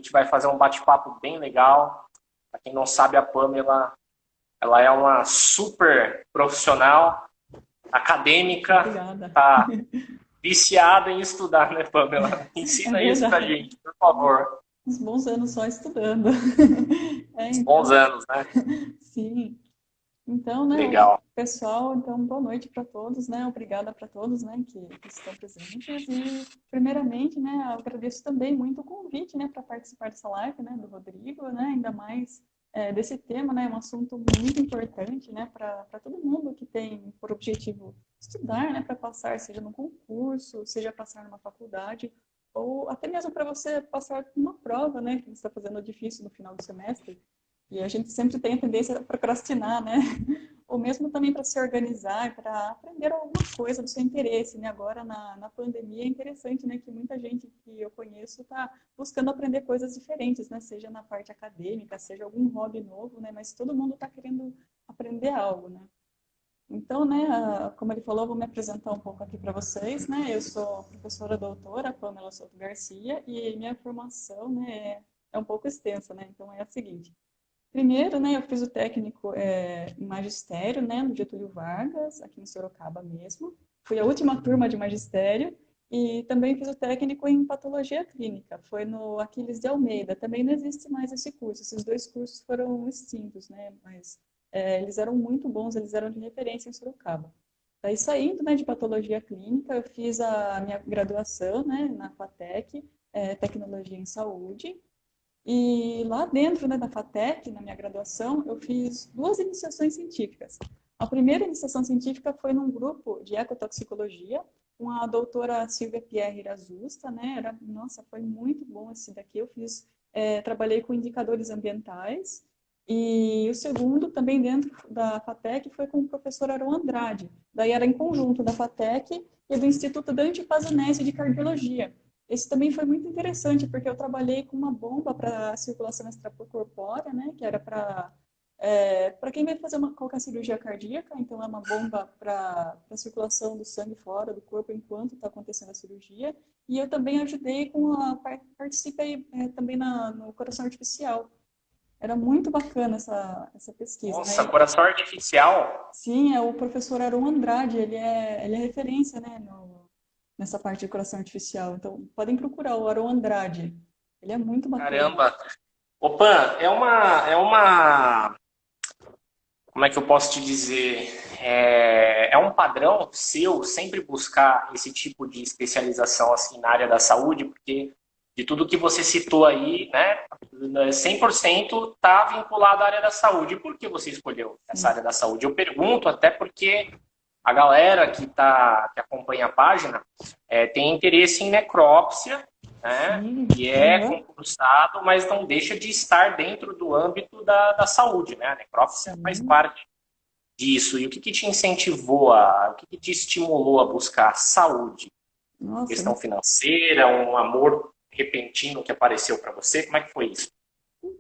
gente vai fazer um bate-papo bem legal. Para quem não sabe, a Pamela, ela é uma super profissional, acadêmica, Obrigada. tá viciada em estudar, né, Pamela? É Ensina isso pra verdade. gente, por favor. Uns bons anos só estudando. É, Uns bons então, anos, né? sim. Então, né, o Legal. pessoal, então, boa noite para todos, né? Obrigada para todos, né, que estão presentes. E, primeiramente, né, eu agradeço também muito o convite, né, para participar dessa live, né, do Rodrigo, né, ainda mais desse tema, né, um assunto muito importante, né, para todo mundo que tem por objetivo estudar, né, para passar, seja num concurso, seja passar numa faculdade, ou até mesmo para você passar uma prova, né, que você está fazendo difícil no final do semestre. E a gente sempre tem a tendência a procrastinar, né? Ou mesmo também para se organizar, para aprender alguma coisa do seu interesse, né? Agora, na pandemia, é interessante, né? Que muita gente que eu conheço está buscando aprender coisas diferentes, né? Seja na parte acadêmica, seja algum hobby novo, né? Mas todo mundo está querendo aprender algo, né? Então, né, como ele falou, eu vou me apresentar um pouco aqui para vocês, né? Eu sou professora doutora Pamela Souto Garcia e minha formação, né, é um pouco extensa, né? Então, é a seguinte. Primeiro, né, eu fiz o técnico em magistério, né, no Getúlio Vargas, aqui em Sorocaba mesmo. Fui a última turma de magistério e também fiz o técnico em patologia clínica. Foi no Aquiles de Almeida. Também não existe mais esse curso. Esses dois cursos foram extintos, né, mas eles eram muito bons, eles eram de referência em Sorocaba. Daí, saindo, né, de patologia clínica, eu fiz a minha graduação, né, na FATEC, Tecnologia em Saúde. E lá dentro, né, da FATEC, na minha graduação, eu fiz duas iniciações científicas. A primeira iniciação científica foi num grupo de ecotoxicologia, com a doutora Silvia Pierre Irazusta, né? Nossa, foi muito bom esse daqui. Eu fiz, trabalhei com indicadores ambientais. E o segundo, também dentro da FATEC, foi com o professor Aron Andrade. Daí era em conjunto da FATEC e do Instituto Dante Pazanese de Cardiologia. Esse também foi muito interessante, porque eu trabalhei com uma bomba para circulação extracorpórea, né, que era para quem vai fazer qualquer cirurgia cardíaca, então é uma bomba para a circulação do sangue fora do corpo enquanto está acontecendo a cirurgia. E eu também ajudei participei também no coração artificial. Era muito bacana essa pesquisa, Nossa, né? coração artificial. Sim, é o professor Aron Andrade, ele é referência, né, nessa parte de coração artificial. Então, podem procurar o Aron Andrade. Ele é muito bacana. Caramba. Opa, como é que eu posso te dizer? É um padrão seu sempre buscar esse tipo de especialização assim na área da saúde, porque de tudo que você citou aí, né, 100% está vinculado à área da saúde. E por que você escolheu essa Sim, área da saúde? Eu pergunto até porque a galera que acompanha a página tem interesse em necrópsia, né? sim, E é aham, concursado, mas não deixa de estar dentro do âmbito da saúde, né? A necrópsia faz sim. parte disso. E o que te incentivou, o que te estimulou a buscar saúde? Nossa, Questão financeira, um amor repentino que apareceu para você? Como é que foi isso?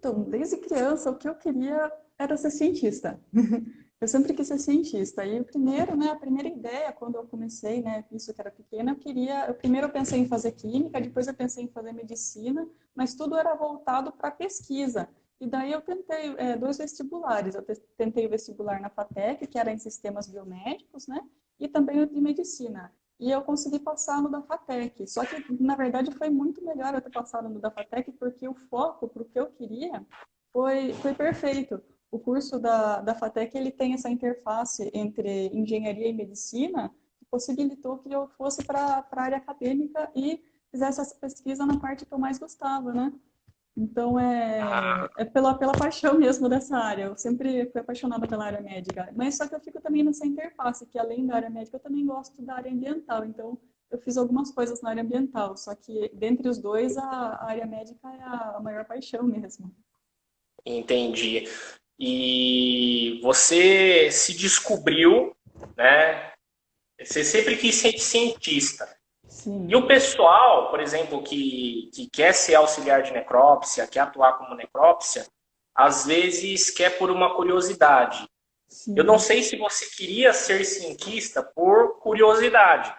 então, desde criança, o que eu queria era ser cientista. Eu sempre quis ser cientista. E o primeiro, né, a primeira ideia, quando eu comecei, né, isso que era pequena, primeiro eu pensei em fazer química, depois eu pensei em fazer medicina, mas tudo era voltado para pesquisa. E daí eu tentei dois vestibulares. Eu tentei o vestibular na FATEC, que era em sistemas biomédicos, né, e também o de medicina. E eu consegui passar no da FATEC. Só que, na verdade, foi muito melhor eu ter passado no da FATEC, porque o foco para o que eu queria foi perfeito. O curso da FATEC ele tem essa interface entre engenharia e medicina, que possibilitou que eu fosse para a área acadêmica e fizesse essa pesquisa na parte que eu mais gostava, né? Então, é pela paixão mesmo dessa área. Eu sempre fui apaixonada pela área médica. Mas só que eu fico também nessa interface, que além da área médica, eu também gosto da área ambiental. Então, eu fiz algumas coisas na área ambiental. Só que, dentre os dois, a área médica é a maior paixão mesmo. Entendi. E você se descobriu, né? Você sempre quis ser cientista. E o Sim, pessoal, por exemplo, que quer ser auxiliar de necrópsia, quer atuar como necrópsia, às vezes quer por uma curiosidade. Eu não sim. sei se você queria ser cientista por curiosidade,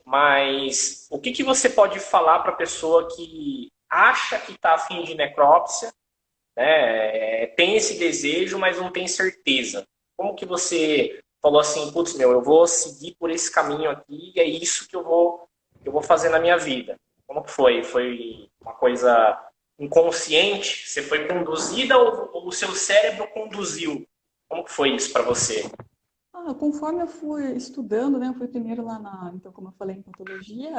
mas o que você pode falar para a pessoa que acha que está afim de necrópsia, né? Tem esse desejo, mas não tem certeza. Como que você falou assim, putz, meu, eu vou seguir por esse caminho aqui e é isso que eu vou fazer na minha vida? Como que foi? Foi uma coisa inconsciente? Você foi conduzida ou o seu cérebro conduziu? Como que foi isso para você? Conforme eu fui estudando, né, eu fui primeiro lá então, como eu falei, em patologia,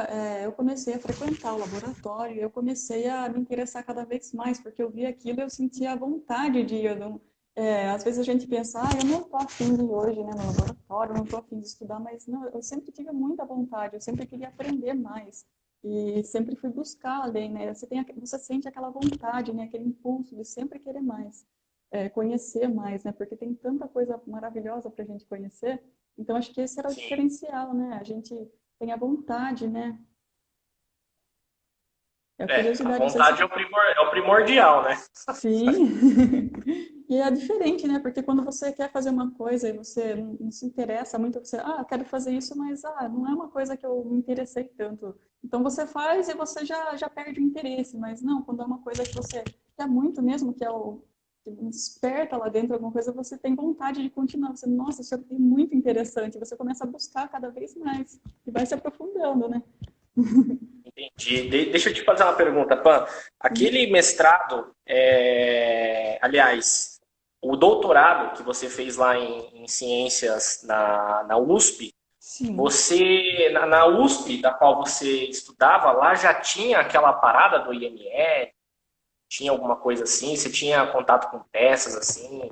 eu comecei a frequentar o laboratório, eu comecei a me interessar cada vez mais, porque eu via aquilo e eu sentia a vontade de ir. Eu não, às vezes a gente pensa, eu não estou afim de ir hoje, né, no laboratório, eu não estou afim de estudar, mas não, eu sempre tive muita vontade, eu sempre queria aprender mais. E sempre fui buscar além, né? Você sente aquela vontade, né? Aquele impulso de sempre querer mais, conhecer mais, né? Porque tem tanta coisa maravilhosa para a gente conhecer. Então, acho que esse era o Sim. diferencial, né? A gente tem a vontade, né? É a A curiosidade. vontade é o primordial, né? Sim. E é diferente, né? Porque quando você quer fazer uma coisa e você não se interessa muito, você, quero fazer isso, mas não é uma coisa que eu me interessei tanto. Então você faz e você já perde o interesse, mas não, quando é uma coisa que você quer muito mesmo, que é o que desperta lá dentro alguma coisa, você tem vontade de continuar. Você, nossa, isso é muito interessante. Você começa a buscar cada vez mais e vai se aprofundando, né? Entendi. Deixa eu te fazer uma pergunta, Pan. Aquele mestrado, aliás, o doutorado que você fez lá em ciências na USP, Sim. você, na USP, da qual você estudava, lá já tinha aquela parada do IML? Tinha alguma coisa assim? Você tinha contato com peças assim,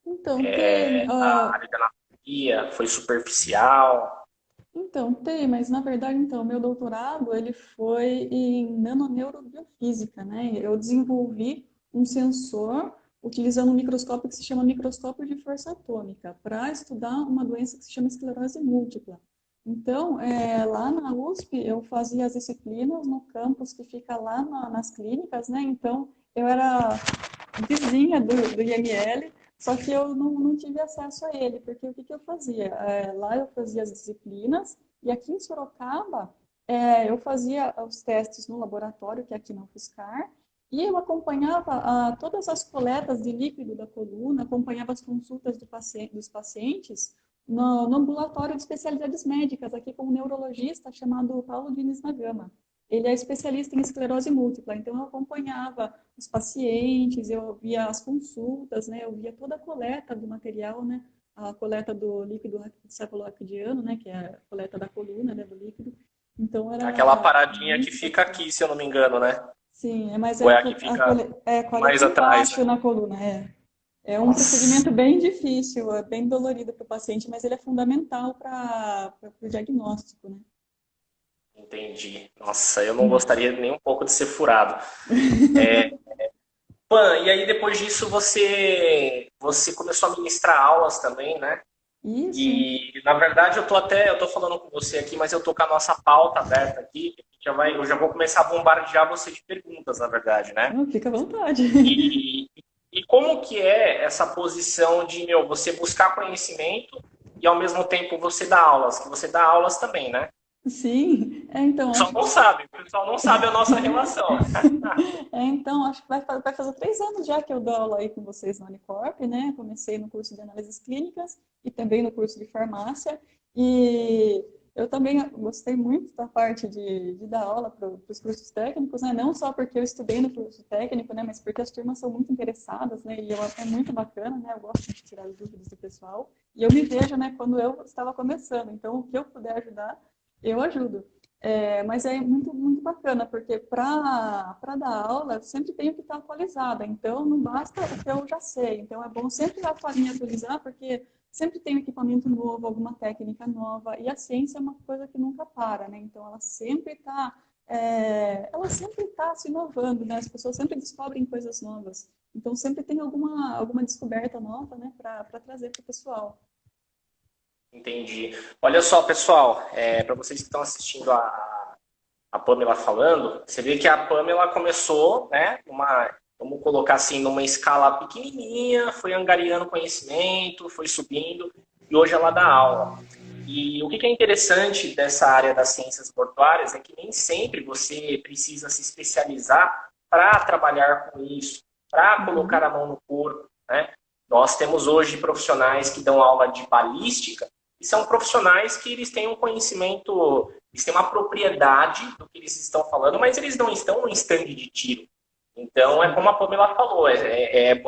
Então, tem. na área da anatomia? Foi superficial? Então, tem, mas na verdade, então, meu doutorado, ele foi em nanoneurobiofísica, né? Eu desenvolvi um sensor utilizando um microscópio que se chama microscópio de força atômica, para estudar uma doença que se chama esclerose múltipla. Então, lá na USP, eu fazia as disciplinas no campus que fica lá nas clínicas, né? Então, eu era vizinha do IML, só que eu não tive acesso a ele, porque o que, que eu fazia? Lá eu fazia as disciplinas, e aqui em Sorocaba eu fazia os testes no laboratório, que é aqui na UFSCar, e eu acompanhava todas as coletas de líquido da coluna, acompanhava as consultas dos pacientes no ambulatório de especialidades médicas, aqui com um neurologista chamado Paulo Diniz Nagama. Ele é especialista em esclerose múltipla, então eu acompanhava os pacientes, eu via as consultas, né? Eu via toda a coleta do material, né? A coleta do líquido cefalorraquidiano, né? Que é a coleta da coluna, né? Do líquido. Então Aquela era paradinha que muito fica bacana. aqui, se eu não me engano, né? Sim, mas Ou é a que fica mais coleta atrás, né? embaixo na coluna, É um Nossa, procedimento bem difícil, é bem dolorido para o paciente, mas ele é fundamental para o diagnóstico, né? entendi. Nossa, eu não gostaria nem um pouco de ser furado. Pan, e aí depois disso você começou a ministrar aulas também, né? Isso. E na verdade eu tô falando com você aqui, mas eu tô com a nossa pauta aberta aqui, eu já vou começar a bombardear você de perguntas, na verdade, né? Não, fica à vontade. E, e como que é essa posição de, meu, você buscar conhecimento e ao mesmo tempo você dá aulas, que você dá aulas também, né? Sim, então, acho que O pessoal não sabe a nossa relação. Acho que vai fazer 3 anos já que eu dou aula aí com vocês na Unicorp, né? Comecei no curso de análises clínicas e também no curso de farmácia. E eu também gostei muito da parte de dar aula para os cursos técnicos, né? Não só porque eu estudei no curso técnico, né? Mas porque as turmas são muito interessadas, né? E é muito bacana, né? Eu gosto de tirar as dúvidas do pessoal. E eu me vejo, né? Quando eu estava começando. Então, o que eu puder ajudar, eu ajudo. Mas é muito, muito bacana, porque para dar aula eu sempre tenho que estar atualizada, então não basta o que eu já sei. Então é bom sempre me atualizar, porque sempre tem um equipamento novo, alguma técnica nova, e a ciência é uma coisa que nunca para, né? Então ela sempre está se inovando, né? As pessoas sempre descobrem coisas novas. Então sempre tem alguma descoberta nova, né, para trazer para o pessoal. Entendi. Olha só, pessoal, para vocês que estão assistindo a Pamela falando, você vê que a Pamela começou, né, vamos colocar assim, numa escala pequenininha, foi angariando conhecimento, foi subindo, e hoje ela dá aula. E o que é interessante dessa área das ciências portuárias é que nem sempre você precisa se especializar para trabalhar com isso, para colocar Uhum. a mão no corpo, né? Nós temos hoje profissionais que dão aula de balística e são profissionais que eles têm um conhecimento, eles têm uma propriedade do que eles estão falando, mas eles não estão no stand de tiro. Então, é Sim. como a Pamela falou,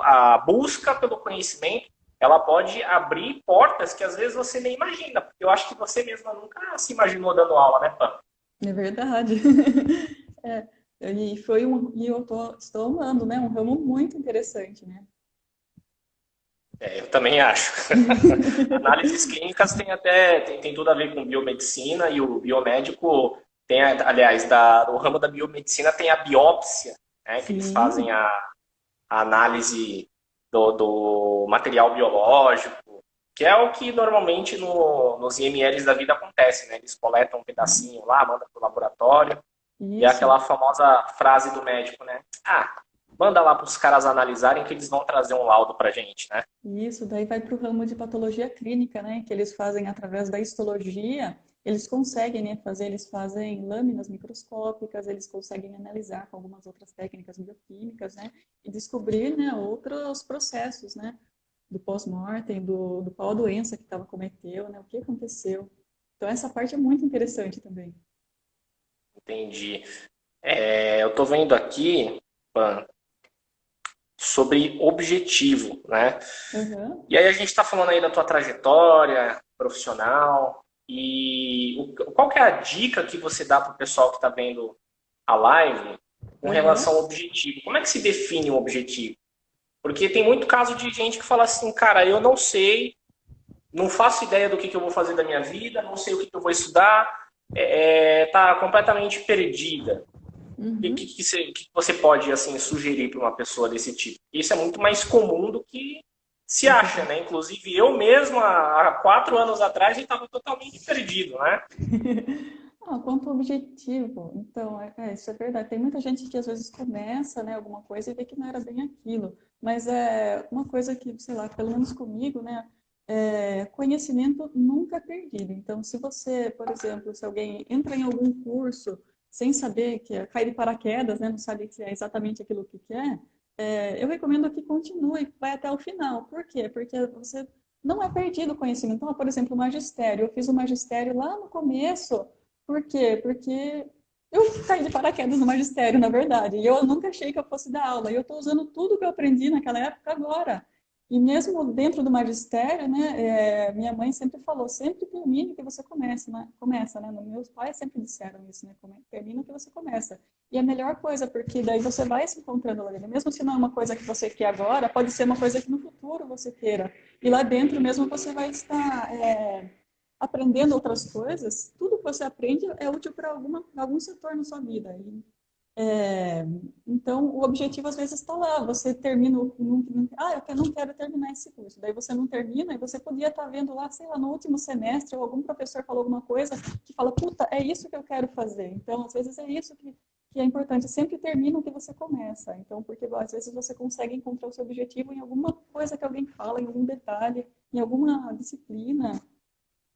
a busca pelo conhecimento, ela pode abrir portas que às vezes você nem imagina, porque eu acho que você mesma nunca se imaginou dando aula, né, Pam? É verdade. É, e eu estou amando, né? Um ramo muito interessante, né? Eu também acho. Análises clínicas tem tudo a ver com biomedicina e o biomédico tem, aliás, o ramo da biomedicina tem a biópsia, né, que eles fazem Sim, a análise do material biológico, que é o que normalmente nos IMLs da vida acontece, né? Eles coletam um pedacinho lá, mandam para o laboratório, e é isso. aquela famosa frase do médico, né? Ah, manda lá para os caras analisarem que eles vão trazer um laudo para gente, né? Isso, daí vai para o ramo de patologia clínica, né? Que eles fazem através da histologia, eles conseguem, né, fazer, eles fazem lâminas microscópicas, eles conseguem analisar com algumas outras técnicas bioquímicas, né? E descobrir, né, outros processos, né? Do pós-mortem, do qual a doença que estava cometeu, né? O que aconteceu. Então essa parte é muito interessante também. Entendi. Eu estou vendo aqui, Pan, sobre objetivo, né? Aham, E aí a gente está falando aí da tua trajetória profissional e qual que é a dica que você dá para o pessoal que está vendo a live com aham. relação ao objetivo? Como é que se define um objetivo? Porque tem muito caso de gente que fala assim, cara, eu não sei, não faço ideia do que eu vou fazer da minha vida, não sei o que eu vou estudar, tá completamente perdida. Uhum. Que você pode assim sugerir para uma pessoa desse tipo? Isso é muito mais comum do que se É acha, verdade. né? Inclusive eu mesmo há 4 anos atrás estava totalmente perdido, né? Ah, quanto ao objetivo, então, isso é verdade. Tem muita gente que às vezes começa, né, alguma coisa e vê que não era bem aquilo. Mas é uma coisa que, sei lá, pelo menos comigo, né, conhecimento nunca é perdido. Então, se você, por exemplo, se alguém entra em algum curso sem saber que cai de paraquedas, né, não sabe que é exatamente aquilo que quer, eu recomendo que continue, vai até o final. Por quê? Porque você não é perdido o conhecimento. Então, por exemplo, o magistério. Eu fiz o magistério lá no começo. Por quê? Porque eu caí de paraquedas no magistério, na verdade. E eu nunca achei que eu fosse dar aula. E eu estou usando tudo que eu aprendi naquela época agora. E mesmo dentro do magistério, né, minha mãe sempre falou, sempre termine o que você começa, né? Meus pais sempre disseram isso, né? Termina o que você começa. E é a melhor coisa, porque daí você vai se encontrando lá dentro. Mesmo se não é uma coisa que você quer agora, pode ser uma coisa que no futuro você queira. E lá dentro mesmo você vai estar aprendendo outras coisas, tudo que você aprende é útil para algum setor na sua vida. É, então, o objetivo às vezes está lá. Você termina, eu não quero terminar esse curso. Daí você não termina e você podia estar vendo lá, sei lá, no último semestre, ou algum professor falou alguma coisa que fala, puta, é isso que eu quero fazer. Então, às vezes é isso que é importante. Sempre termina o que você começa. Então, porque às vezes você consegue encontrar o seu objetivo em alguma coisa que alguém fala, em algum detalhe, em alguma disciplina.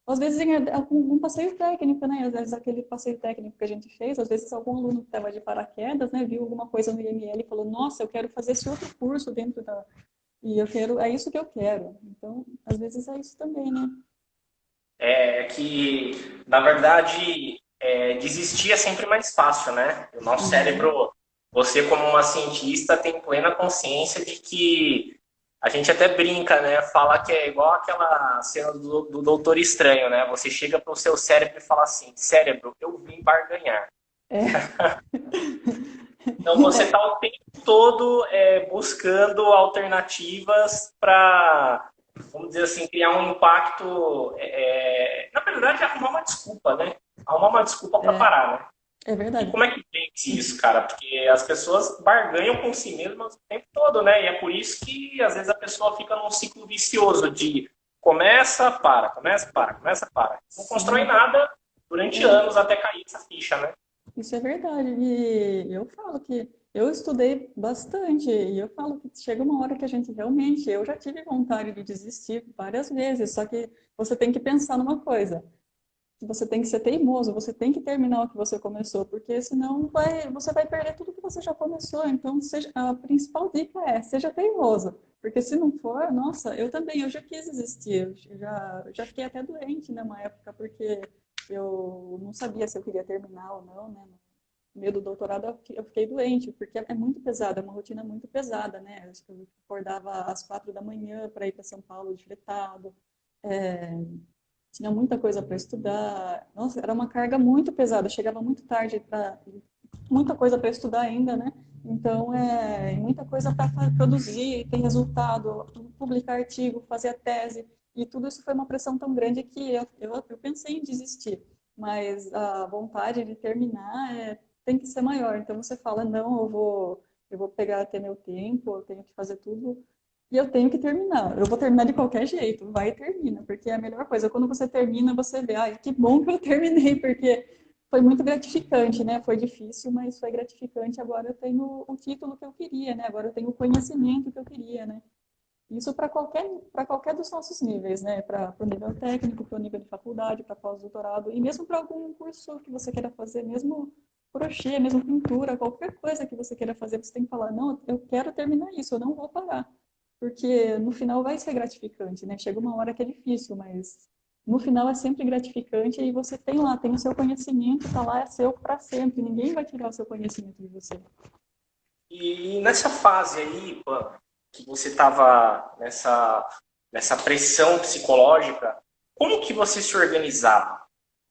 Às vezes em algum passeio técnico, né? Às vezes aquele passeio técnico que a gente fez, às vezes algum aluno que estava de paraquedas, né, viu alguma coisa no IML e falou, nossa, eu quero fazer esse outro curso dentro da... E eu quero, é isso que eu quero. Então, às vezes é isso também, né? É que, na verdade, desistir é sempre mais fácil, né? O nosso Uhum. cérebro, você como uma cientista, tem plena consciência de que a gente até brinca, né? Fala que é igual aquela cena do Doutor Estranho, né? Você chega para o seu cérebro e fala assim: cérebro, eu vim barganhar. É, Então você é, está o tempo todo buscando alternativas para, vamos dizer assim, criar um impacto. Na verdade, arrumar uma desculpa, né? Arrumar uma desculpa para é, parar, né? é E verdade. como é que vence isso, cara? Porque as pessoas barganham com si mesmas o tempo todo, né? E é por isso que às vezes a pessoa fica num ciclo vicioso de começa, para, começa, para, começa, para. Não constrói Sim, nada durante é. anos até cair essa ficha, né? Isso é verdade. E eu falo que eu estudei bastante e eu falo que chega uma hora que a gente realmente, eu já tive vontade de desistir várias vezes, só que você tem que pensar numa coisa. que você tem que ser teimoso, você tem que terminar o que você começou, porque senão você vai perder tudo que você já começou. Então, a principal dica é, seja teimoso. Porque se não for, nossa, eu já quis desistir, já fiquei até doente numa época, porque eu não sabia se eu queria terminar ou não, né? No meio do doutorado eu fiquei doente, porque é muito pesado, é uma rotina muito pesada, né? Eu acordava às 4 da manhã para ir para São Paulo de fretado, é, tinha muita coisa para estudar. Nossa, era uma carga muito pesada. Chegava muito tarde para muita coisa para estudar ainda, né? Então, muita coisa para produzir, tem resultado, publicar artigo, fazer a tese. E tudo isso foi uma pressão tão grande que eu pensei em desistir. Mas a vontade de terminar tem que ser maior. Então, você fala, não, eu vou pegar até meu tempo, eu tenho que fazer tudo e eu tenho que terminar. Eu vou terminar de qualquer jeito. Vai e termina, porque é a melhor coisa. Quando você termina, você vê, ai, que bom que eu terminei, porque foi muito gratificante, né? Foi difícil, mas foi gratificante. Agora eu tenho o título que eu queria, né? Agora eu tenho o conhecimento que eu queria, né? Isso para qualquer dos nossos níveis, né? Para o nível técnico, para o nível de faculdade, para pós-doutorado, e mesmo para algum curso que você queira fazer, mesmo crochê, mesmo pintura, qualquer coisa que você queira fazer, você tem que falar, não, eu quero terminar isso, eu não vou parar. Porque no final vai ser gratificante, né? Chega uma hora que é difícil, mas no final é sempre gratificante e você tem lá, tem o seu conhecimento, tá lá, é seu para sempre. Ninguém vai tirar o seu conhecimento de você. E nessa fase aí, Pan, que você estava nessa pressão psicológica, como que você se organizava?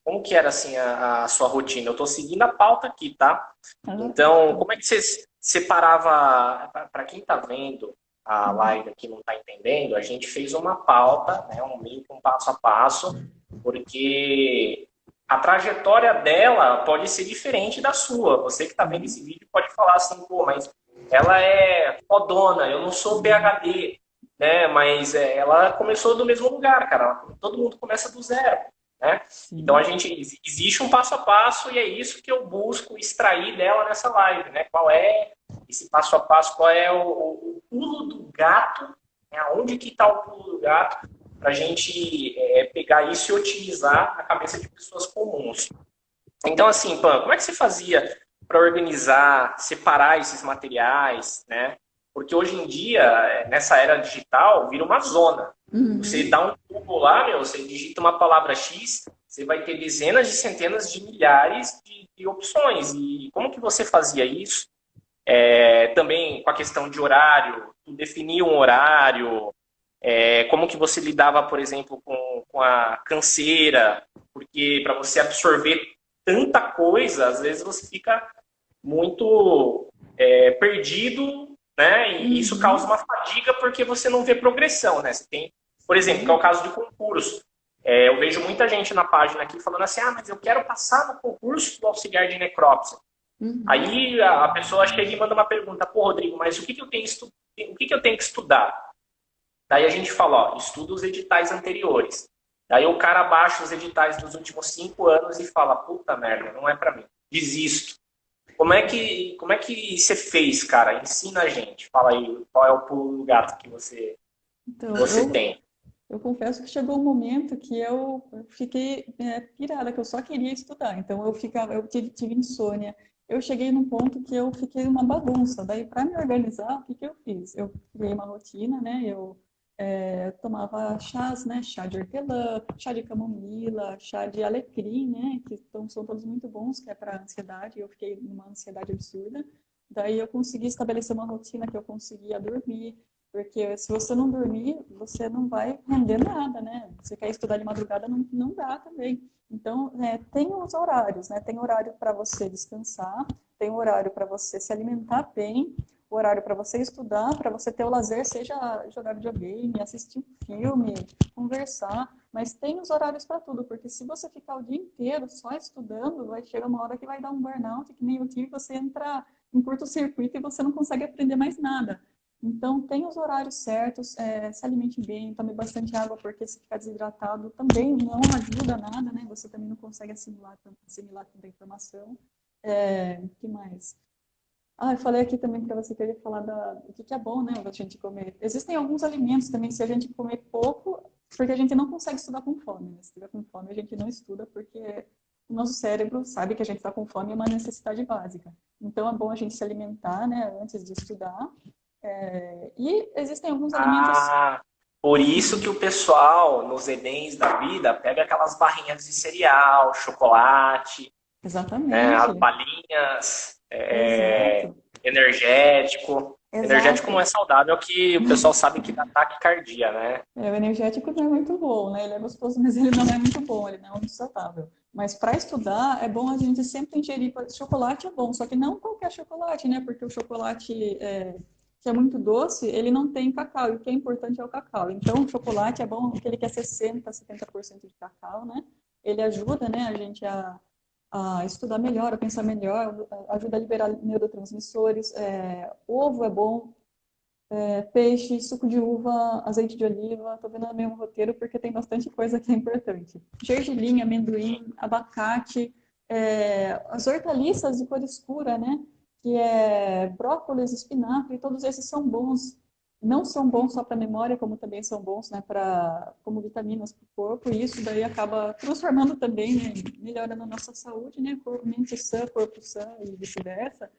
Como que era assim a sua rotina? Eu estou seguindo a pauta aqui, tá? Ah, Então, como é que você separava? Para quem está vendo a uhum, live aqui e não está entendendo, a gente fez uma pauta, né, um meio que um passo a passo, porque a trajetória dela pode ser diferente da sua. Você que está vendo esse vídeo pode falar assim, pô, mas ela é fodona, eu não sou PhD, né? Mas ela começou do mesmo lugar, cara. Todo mundo começa do zero, né? Então sim. existe um passo a passo e é isso que eu busco extrair dela nessa live, né? Qual é esse passo a passo, qual é o pulo do gato, né? Onde que está o pulo do gato para a gente pegar isso e otimizar na cabeça de pessoas comuns. Então, assim, Pan, como é que você fazia para organizar, separar esses materiais, né? Porque hoje em dia, nessa era digital, vira uma zona. Você Uhum. dá um Google lá, meu, você digita uma palavra X, você vai ter dezenas de centenas de milhares de opções. E como que você fazia isso? Também com a questão de horário, tu definia um horário, como que você lidava, por exemplo, com a canseira, porque para você absorver tanta coisa, às vezes você fica muito perdido, né? E isso causa Uhum. uma fadiga porque você não vê progressão, né? Você tem, por exemplo, que é o Sim. caso de concurso. Eu vejo muita gente na página aqui falando assim, ah, mas eu quero passar no concurso do auxiliar de necrópsia. Uhum. Aí a pessoa chega e manda uma pergunta, pô, Rodrigo, mas o que eu tenho, o que eu tenho que estudar? Daí a gente fala, ó, estuda os editais anteriores. Daí o cara baixa os editais dos últimos 5 anos e fala, puta merda, não é para mim, desisto. Como é que você fez, cara? Ensina a gente. Fala aí, qual é o pulo do gato que Então, você tem? eu confesso que chegou um momento que eu fiquei pirada, que eu só queria estudar. Então eu tive insônia. Eu cheguei num ponto que eu fiquei uma bagunça. Daí, para me organizar, o que que eu fiz? Eu criei uma rotina, né? Eu tomava chás, né? Chá de hortelã, chá de camomila, chá de alecrim, né? Que são todos muito bons, que é para ansiedade. Eu fiquei numa ansiedade absurda. Daí eu consegui estabelecer uma rotina que eu conseguia dormir. Porque se você não dormir, você não vai render nada, né? Você quer estudar de madrugada, não dá também. Então, tem os horários, né? Tem horário para você descansar, tem horário para você se alimentar bem, o horário para você estudar, para você ter o lazer, seja jogar videogame, assistir um filme, conversar, mas tem os horários para tudo, porque se você ficar o dia inteiro só estudando, vai chegar uma hora que vai dar um burnout, que nem eu tive, você entra em curto-circuito e você não consegue aprender mais nada. Então, tem os horários certos, se alimente bem, tome bastante água, porque se ficar desidratado também não ajuda nada, né? Você também não consegue assimilar tanta informação. O que mais? Ah, eu falei aqui também para você querer falar do que é bom, né, a gente comer. Existem alguns alimentos também, se a gente comer pouco, porque a gente não consegue estudar com fome, né? Se estiver com fome, a gente não estuda porque o nosso cérebro sabe que a gente está com fome, é uma necessidade básica. Então, é bom a gente se alimentar, né, antes de estudar. E existem alguns alimentos... Ah, por isso que o pessoal nos Enems da vida pega aquelas barrinhas de cereal, chocolate, né, Exatamente. as balinhas, Exato. energético. Energético Exato. não é saudável, que o pessoal sabe que dá taquicardia, né? O energético não é muito bom, né? Ele é gostoso, mas ele não é muito bom, ele não é muito saudável. Mas para estudar, é bom a gente sempre ingerir. Chocolate é bom, só que não qualquer chocolate, né? Porque o chocolate que é muito doce, ele não tem cacau, e o que é importante é o cacau. Então, o chocolate é bom, aquele que é 60, 70% de cacau, né? Ele ajuda, né, a gente a estudar melhor, a pensar melhor, ajuda a liberar neurotransmissores. Ovo é bom, peixe, suco de uva, azeite de oliva. Tô vendo no mesmo roteiro porque tem bastante coisa que é importante. Gergelim, amendoim, abacate, as hortaliças de cor escura, né? Que é brócolis, espinafre, todos esses são bons. Não são bons só para memória, como também são bons, né, como vitaminas para o corpo, e isso daí acaba transformando também, né, melhorando a nossa saúde, né, mente sã, corpo sã e vice-versa.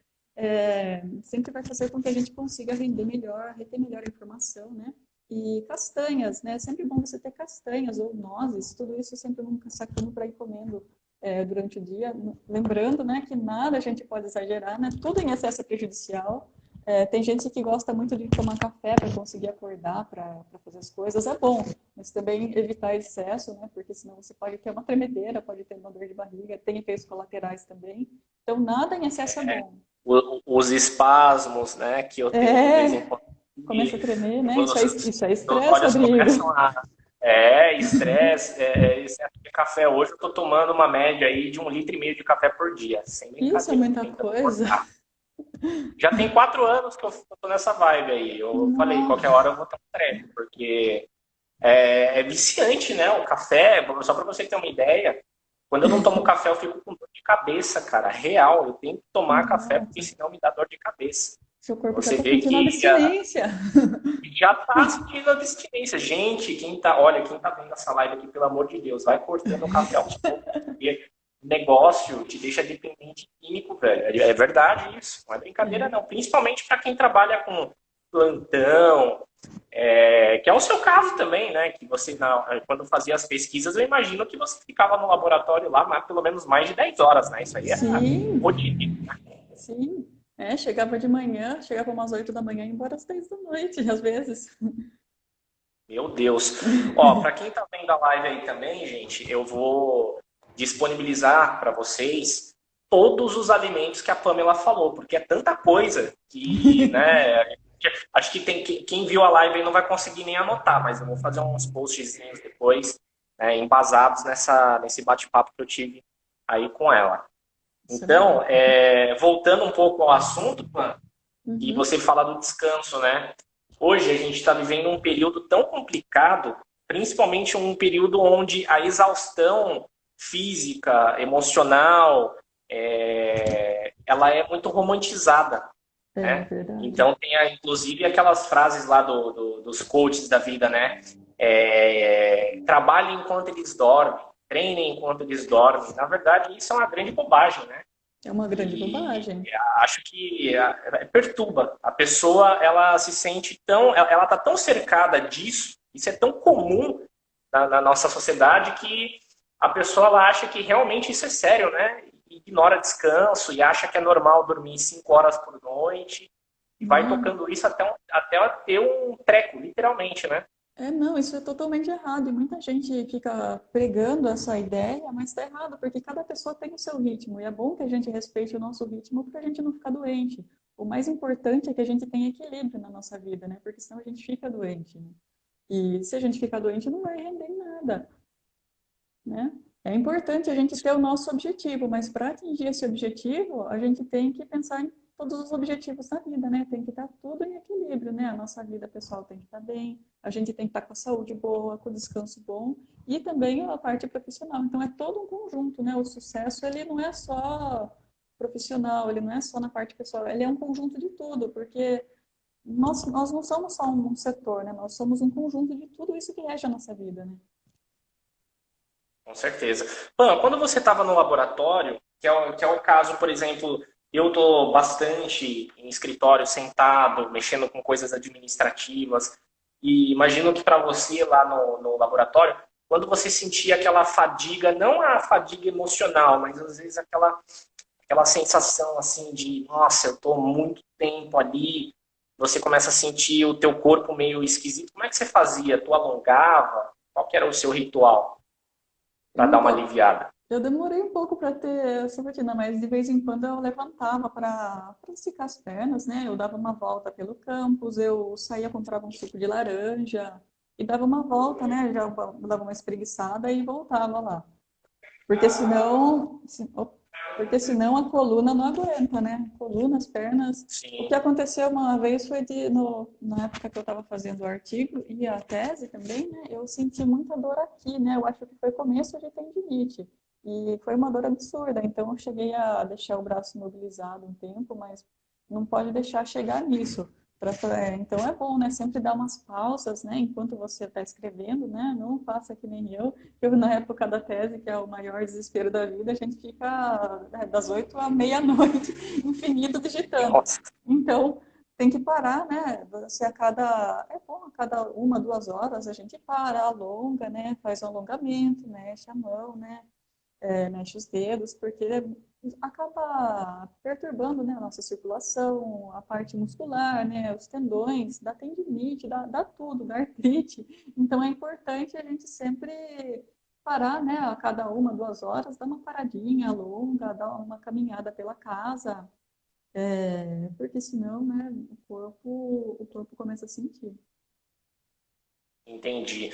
Sempre vai fazer com que a gente consiga render melhor, reter melhor a informação, né? E castanhas, né? É sempre bom você ter castanhas ou nozes, tudo isso sempre nunca sacando para ir comendo durante o dia. Lembrando, né, que nada a gente pode exagerar, né? Tudo em excesso é prejudicial. Tem gente que gosta muito de tomar café para conseguir acordar, para fazer as coisas. É bom, mas também evitar excesso, né? Porque senão você pode ter uma tremedeira, pode ter uma dor de barriga, tem efeitos colaterais também. Então, nada em excesso é bom. Os espasmos, né, que eu tenho de vez em É, quando. começa a tremer, né? Os Isso é meus estresse, olhos Rodrigo. começam a. Estresse, excesso de café. Hoje eu tô tomando uma média aí de 1,5 litro de café por dia, sem Isso é brincadeira, muita tentando coisa. cortar. Já tem 4 anos que eu tô nessa vibe aí. Eu falei, qualquer Nossa. hora eu vou ter um treco, porque é viciante, né? O café, só para você ter uma ideia, quando eu não tomo café, eu fico com dor de cabeça, cara. Real, eu tenho que tomar café, porque Nossa. senão me dá dor de cabeça. Seu corpo já Você está vê sentindo que abstinência. já tá sentindo a abstinência. Gente, quem tá vendo essa live aqui, pelo amor de Deus, vai cortando o café aos poucos. Porque o negócio te deixa dependente químico, velho. É verdade isso. Não é brincadeira, É. não. Principalmente para quem trabalha com plantão, que é o seu caso também, né? Que você, quando fazia as pesquisas, eu imagino que você ficava no laboratório lá pelo menos mais de 10 horas, né? Isso aí era Sim, rotina. sim. Chegava de manhã, chegava umas 8 da manhã e ia embora às 10 da noite, às vezes. Meu Deus. Ó, para quem tá vendo a live aí também, gente, eu vou disponibilizar para vocês todos os alimentos que a Pamela falou, porque é tanta coisa que, né, acho que quem viu a live aí não vai conseguir nem anotar, mas eu vou fazer uns postzinhos depois, embasados nesse bate-papo que eu tive aí com ela. Isso é Então, legal. voltando um pouco ao assunto, Pam, e Uhum. você fala do descanso, né? Hoje a gente está vivendo um período tão complicado, principalmente um período onde a exaustão física, emocional, ela é muito romantizada, É né? verdade. Então tem inclusive aquelas frases lá dos coaches da vida, né? Trabalhem enquanto eles dormem, treinem enquanto eles dormem. Na verdade, isso é uma grande bobagem, né? É uma grande E bobagem. acho que perturba. A pessoa, ela se sente tão. Ela está tão cercada disso, isso é tão comum na nossa sociedade, que a pessoa ela acha que realmente isso é sério, né? E ignora descanso e acha que é normal dormir 5 horas por noite. E vai Não. tocando isso até ter um treco, literalmente, né? Não, isso é totalmente errado. E muita gente fica pregando essa ideia, mas está errado, porque cada pessoa tem o seu ritmo. E é bom que a gente respeite o nosso ritmo para a gente não ficar doente. O mais importante é que a gente tenha equilíbrio na nossa vida, né? Porque senão a gente fica doente, né? E se a gente ficar doente, não vai render em nada, né? É importante a gente ter o nosso objetivo, mas para atingir esse objetivo, a gente tem que pensar em todos os objetivos da vida, né? Tem que estar tudo em equilíbrio, né? A nossa vida pessoal tem que estar bem, a gente tem que estar com a saúde boa, com o descanso bom e também a parte profissional. Então é todo um conjunto, né? O sucesso ele não é só profissional, ele não é só na parte pessoal, ele é um conjunto de tudo, porque nós não somos só um setor, né? Nós somos um conjunto de tudo isso que rege a nossa vida, né? Com certeza. Pan, quando você estava no laboratório, que é o caso, por exemplo, eu estou bastante em escritório sentado, mexendo com coisas administrativas, e imagino que para você lá no laboratório, quando você sentia aquela fadiga, não a fadiga emocional, mas às vezes aquela sensação assim de, nossa, eu estou muito tempo ali, você começa a sentir o teu corpo meio esquisito. Como é que você fazia? Tu alongava? Qual que era o seu ritual para dar uma Então, aliviada? eu demorei um pouco para ter essa rotina, mas de vez em quando eu levantava para esticar as pernas, né? Eu dava uma volta pelo campus, eu saía, comprava um suco de laranja e dava uma volta, né? Já dava uma espreguiçada e voltava lá. Porque senão, porque senão a coluna não aguenta, né? Coluna, as pernas. O que Sim. aconteceu uma vez foi na época que eu estava fazendo o artigo e a tese também, né? Eu senti muita dor aqui, né? Eu acho que foi começo de tendinite. E foi uma dor absurda. Então eu cheguei a deixar o braço imobilizado um tempo, mas não pode deixar chegar nisso. Então é bom, né? Sempre dar umas pausas, né? Enquanto você está escrevendo, né? Não faça que nem eu, na época da tese, que é o maior desespero da vida, a gente fica das 8 à meia-noite, infinito digitando. Nossa. Então, tem que parar, né? Você é bom, a cada 1, 2 horas a gente para, alonga, né? Faz um alongamento, mexe a mão, né? Mexe os dedos, porque acaba perturbando, né, a nossa circulação, a parte muscular, né, os tendões, dá tendinite, dá tudo, dá artrite. Então é importante a gente sempre parar, né, a cada 1, 2 horas, dar uma paradinha longa, dar uma caminhada pela casa, porque senão, né, o corpo começa a sentir. Entendi.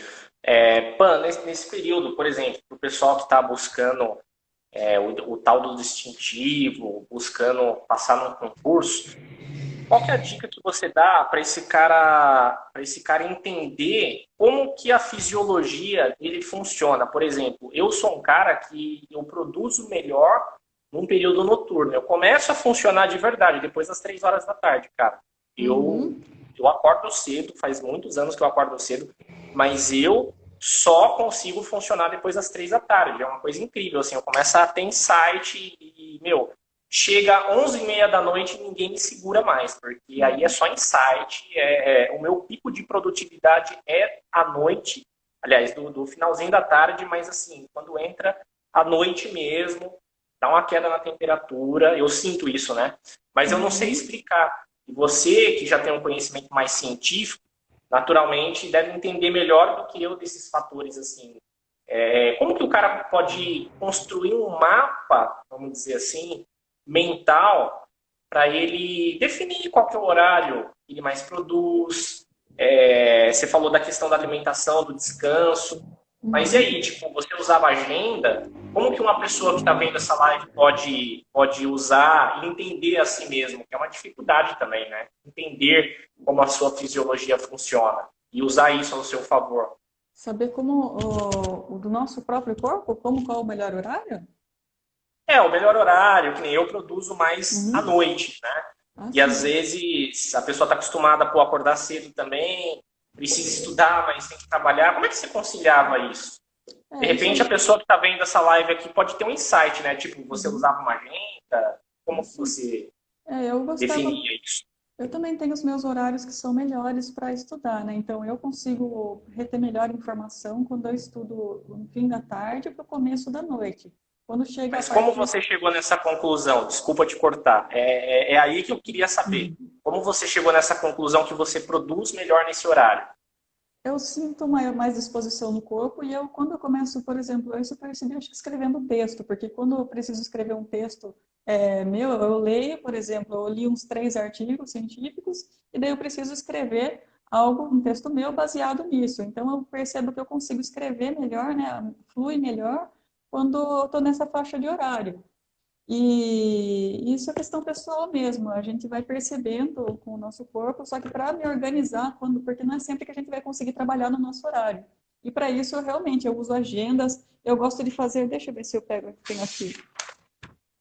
Pan, nesse período, por exemplo, o pessoal que está buscando o tal do distintivo, buscando passar num concurso, qual que é a dica que você dá para esse cara entender como que a fisiologia dele funciona? Por exemplo, eu sou um cara que eu produzo melhor num período noturno. Eu começo a funcionar de verdade depois das 3 horas da tarde, cara. Eu, Uhum. eu acordo cedo, faz muitos anos que eu acordo cedo, mas eu só consigo funcionar depois das 3 da tarde. É uma coisa incrível, assim. Eu começo a ter insight e, meu, chega 11h30 da noite e ninguém me segura mais, porque aí é só insight. O meu pico de produtividade é à noite, aliás, do finalzinho da tarde, mas assim, quando entra à noite mesmo, dá uma queda na temperatura, eu sinto isso, né? Mas eu não sei Uhum. explicar. E você, que já tem um conhecimento mais científico, naturalmente deve entender melhor do que eu desses fatores, assim. Como que o cara pode construir um mapa, vamos dizer assim, mental, para ele definir qual que é o horário que ele mais produz? Você falou da questão da alimentação, do descanso, mas e Uhum. aí, tipo, você usava agenda? Como que uma pessoa que está vendo essa live pode usar e entender a si mesmo? Que é uma dificuldade também, né? Entender como a sua fisiologia funciona e usar isso ao seu favor. Saber como o do nosso próprio corpo, qual o melhor horário? O melhor horário, que nem eu produzo mais à Uhum. noite, né? Ah, E às sim. vezes a pessoa está acostumada a acordar cedo também, precisa estudar, mas tem que trabalhar. Como é que você conciliava isso? De Isso repente a aí. pessoa que está vendo essa live aqui pode ter um insight, né? Tipo, você Uhum. usava uma agenda? Como que Assim. você Eu gostava. definia isso? Eu também tenho os meus horários que são melhores para estudar, né? Então eu consigo reter melhor informação quando eu estudo no fim da tarde para o começo da noite. Quando chega a Mas como partir. você chegou nessa conclusão? Desculpa te cortar. É aí que eu queria saber. Uhum. Como você chegou nessa conclusão que você produz melhor nesse horário? Eu sinto mais disposição no corpo e quando eu começo, por exemplo, isso eu percebi, acho que escrevendo texto, porque quando eu preciso escrever um texto meu, eu leio, por exemplo, eu li uns 3 artigos científicos e daí eu preciso escrever um texto meu baseado nisso. Então eu percebo que eu consigo escrever melhor, né, flui melhor quando eu estou nessa faixa de horário. E isso é questão pessoal mesmo, a gente vai percebendo com o nosso corpo, só que para me organizar, porque não é sempre que a gente vai conseguir trabalhar no nosso horário. E para isso, eu uso agendas, eu gosto de fazer, deixa eu ver se eu pego, tenho aqui.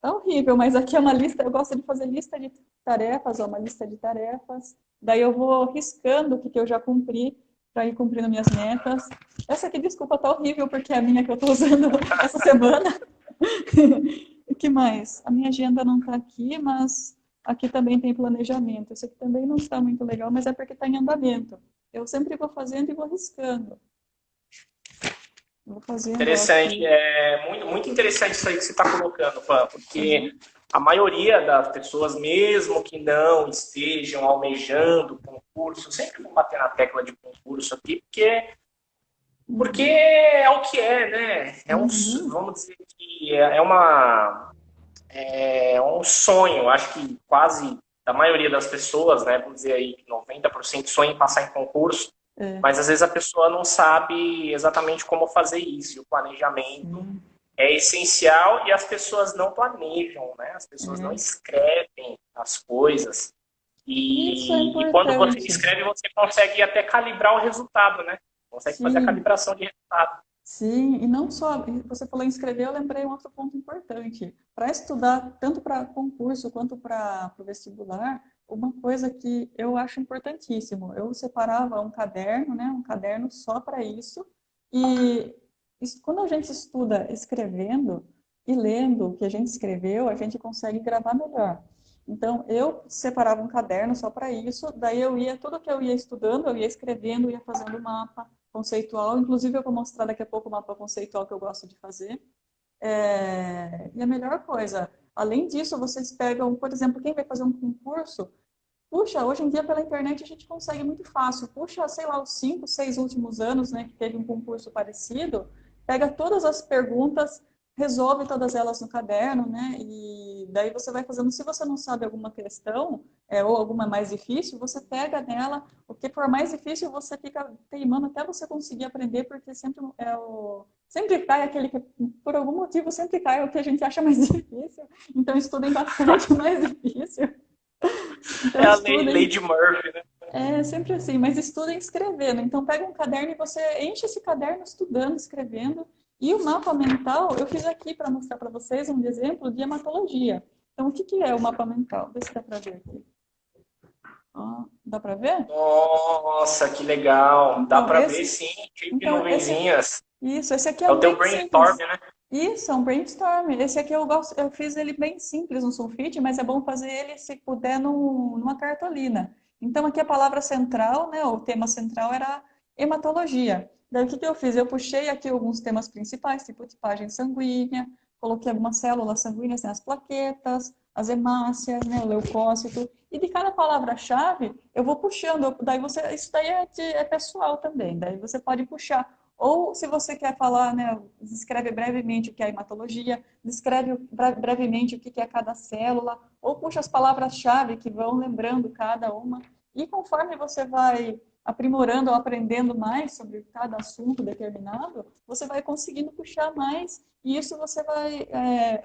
Tá horrível, mas aqui é uma lista, eu gosto de fazer lista de tarefas, ó, uma lista de tarefas. Daí eu vou riscando o que eu já cumpri para ir cumprindo minhas metas. Essa aqui, desculpa, tá horrível porque é a minha que eu tô usando essa semana. O que mais? A minha agenda não tá aqui, mas aqui também tem planejamento. Esse aqui também não está muito legal, mas é porque está em andamento. Eu sempre vou fazendo e vou riscando. Vou fazendo Interessante, aqui. é muito interessante isso aí que você está colocando, Pan, porque a maioria das pessoas, mesmo que não estejam almejando concurso, sempre vão bater na tecla de concurso aqui, porque Uhum. é o que é, né? Uhum. Vamos dizer que é um sonho, acho que quase da maioria das pessoas, né? Vamos dizer aí que 90% sonha em passar em concurso, É, mas às vezes a pessoa não sabe exatamente como fazer isso. E o planejamento sim. é essencial e as pessoas não planejam, né? As pessoas não É. escrevem as coisas. Isso é E quando você importante. escreve, você consegue até calibrar o resultado, né? Consegue fazer a Sim, calibração de resultado. sim. E não só, você falou em escrever, eu lembrei um outro ponto importante. Para estudar, tanto para concurso quanto para o vestibular, uma coisa que eu acho importantíssimo, eu separava um caderno, né, um caderno só para isso, e quando a gente estuda escrevendo e lendo o que a gente escreveu, a gente consegue gravar melhor. Então, eu separava um caderno só para isso, daí eu ia, tudo que eu ia estudando, eu ia escrevendo, ia fazendo mapa conceitual, inclusive eu vou mostrar daqui a pouco o mapa conceitual que eu gosto de fazer. E a melhor coisa, além disso, vocês pegam, por exemplo, quem vai fazer um concurso, puxa, hoje em dia pela internet a gente consegue muito fácil, puxa, sei lá, os 5, 6 últimos anos, né, que teve um concurso parecido, pega todas as perguntas, resolve todas elas no caderno, né, e daí você vai fazendo, se você não sabe alguma questão, ou alguma mais difícil, você pega nela, o que for mais difícil, você fica teimando até você conseguir aprender, porque sempre cai aquele que, por algum motivo, sempre cai o que a gente acha mais difícil, então estudem bastante o mais difícil. Então É a lei estudem, de Murphy, né? é sempre assim, mas estudem escrevendo. Então pega um caderno e você enche esse caderno estudando, escrevendo. E o mapa mental, eu fiz aqui para mostrar para vocês um exemplo de hematologia. Então o que que é o mapa mental? Vê se dá para ver aqui. Ó, dá para ver? Nossa, que legal. Dá Então pra ver esse, sim, cheio de então nuvenzinhas. esse aqui É é o teu bem brainstorm, simples. né? Isso, é um brainstorm. Esse aqui eu gosto, eu fiz ele bem simples no Sulfite, mas é bom fazer ele, se puder, numa cartolina. Então, aqui a palavra central, né, o tema central era hematologia. Daí, o que que eu fiz? Eu puxei aqui alguns temas principais, tipo tipagem sanguínea, coloquei algumas células sanguíneas, né, as plaquetas, as hemácias, né, o leucócito, e de cada palavra-chave eu vou puxando. Daí isso daí é pessoal também. Daí você pode puxar ou, se você quer falar, né, descreve brevemente o que é hematologia, descreve brevemente o que é cada célula, ou puxa as palavras-chave que vão lembrando cada uma. E conforme você vai aprimorando ou aprendendo mais sobre cada assunto determinado, você vai conseguindo puxar mais. E isso você vai,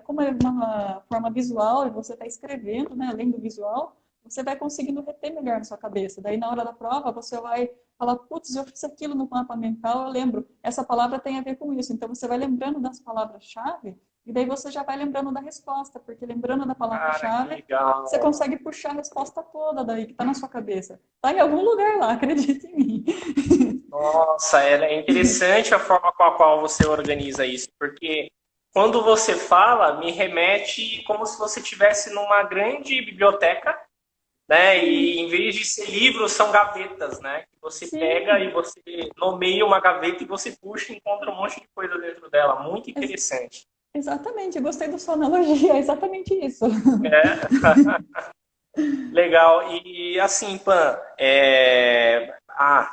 como é uma forma visual e você está escrevendo, né, além do visual, você vai conseguindo reter melhor na sua cabeça. Daí, na hora da prova, você vai falar, putz, eu fiz aquilo no mapa mental, eu lembro, essa palavra tem a ver com isso. Então, você vai lembrando das palavras-chave e daí você já vai lembrando da resposta, porque lembrando da Cara, que palavra-chave, você legal. consegue puxar a resposta toda daí, que está na sua cabeça. Está em algum lugar lá, acredite em mim. Nossa, é interessante a forma com a qual você organiza isso, porque quando você fala, me remete como se você estivesse numa grande biblioteca, né? E Sim, em vez de ser livros, são gavetas, né? Que você pega e sim, você nomeia uma gaveta e você puxa e encontra um monte de coisa dentro dela. Muito ex interessante. exatamente, eu gostei da sua analogia, é exatamente isso. É, legal. E assim, Pan,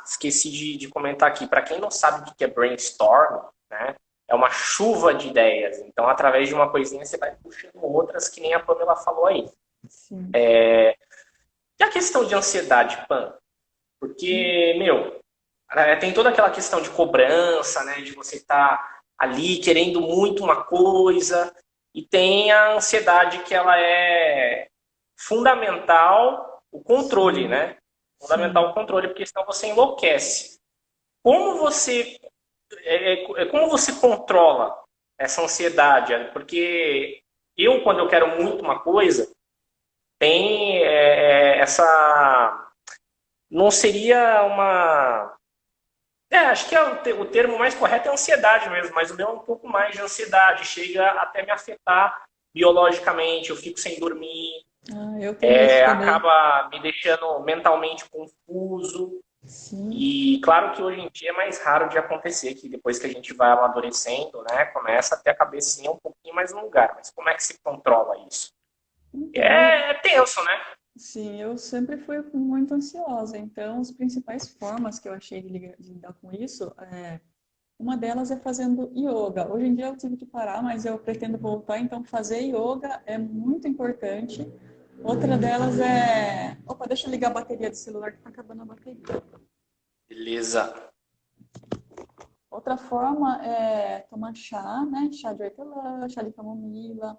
esqueci de comentar aqui. Para quem não sabe o que é brainstorm, né? É uma chuva de ideias. Então, através de uma coisinha, você vai puxando outras, que nem a Pamela falou aí. Sim. E a questão de ansiedade, Pan? Hum, Porque, meu, tem toda aquela questão de cobrança, né? De você estar ali querendo muito uma coisa. E tem a ansiedade que ela é fundamental, o controle, sim, né? Fundamental sim. o controle, porque senão você enlouquece. Como você, como você controla essa ansiedade? Porque quando eu quero muito uma coisa, tem essa... Não seria uma... acho que o termo mais correto é ansiedade mesmo, mas o meu é um pouco mais de ansiedade. Chega até me afetar biologicamente, eu fico sem dormir, Ah, eu tenho isso também. acaba me deixando mentalmente confuso. Sim. E claro que hoje em dia é mais raro de acontecer, que depois que a gente vai amadurecendo, né, começa a ter a cabecinha um pouquinho mais no lugar. Mas como é que se controla isso? Então, É tenso, né? sim, eu sempre fui muito ansiosa. Então, as principais formas que eu achei de lidar com isso, uma delas é fazendo yoga. Hoje em dia eu tive que parar, mas eu pretendo voltar. Então, fazer yoga é muito importante. Outra delas é... Opa, deixa eu ligar a bateria do celular que tá acabando a bateria. Beleza. Outra forma é tomar chá, né? Chá de hortelã, chá de camomila,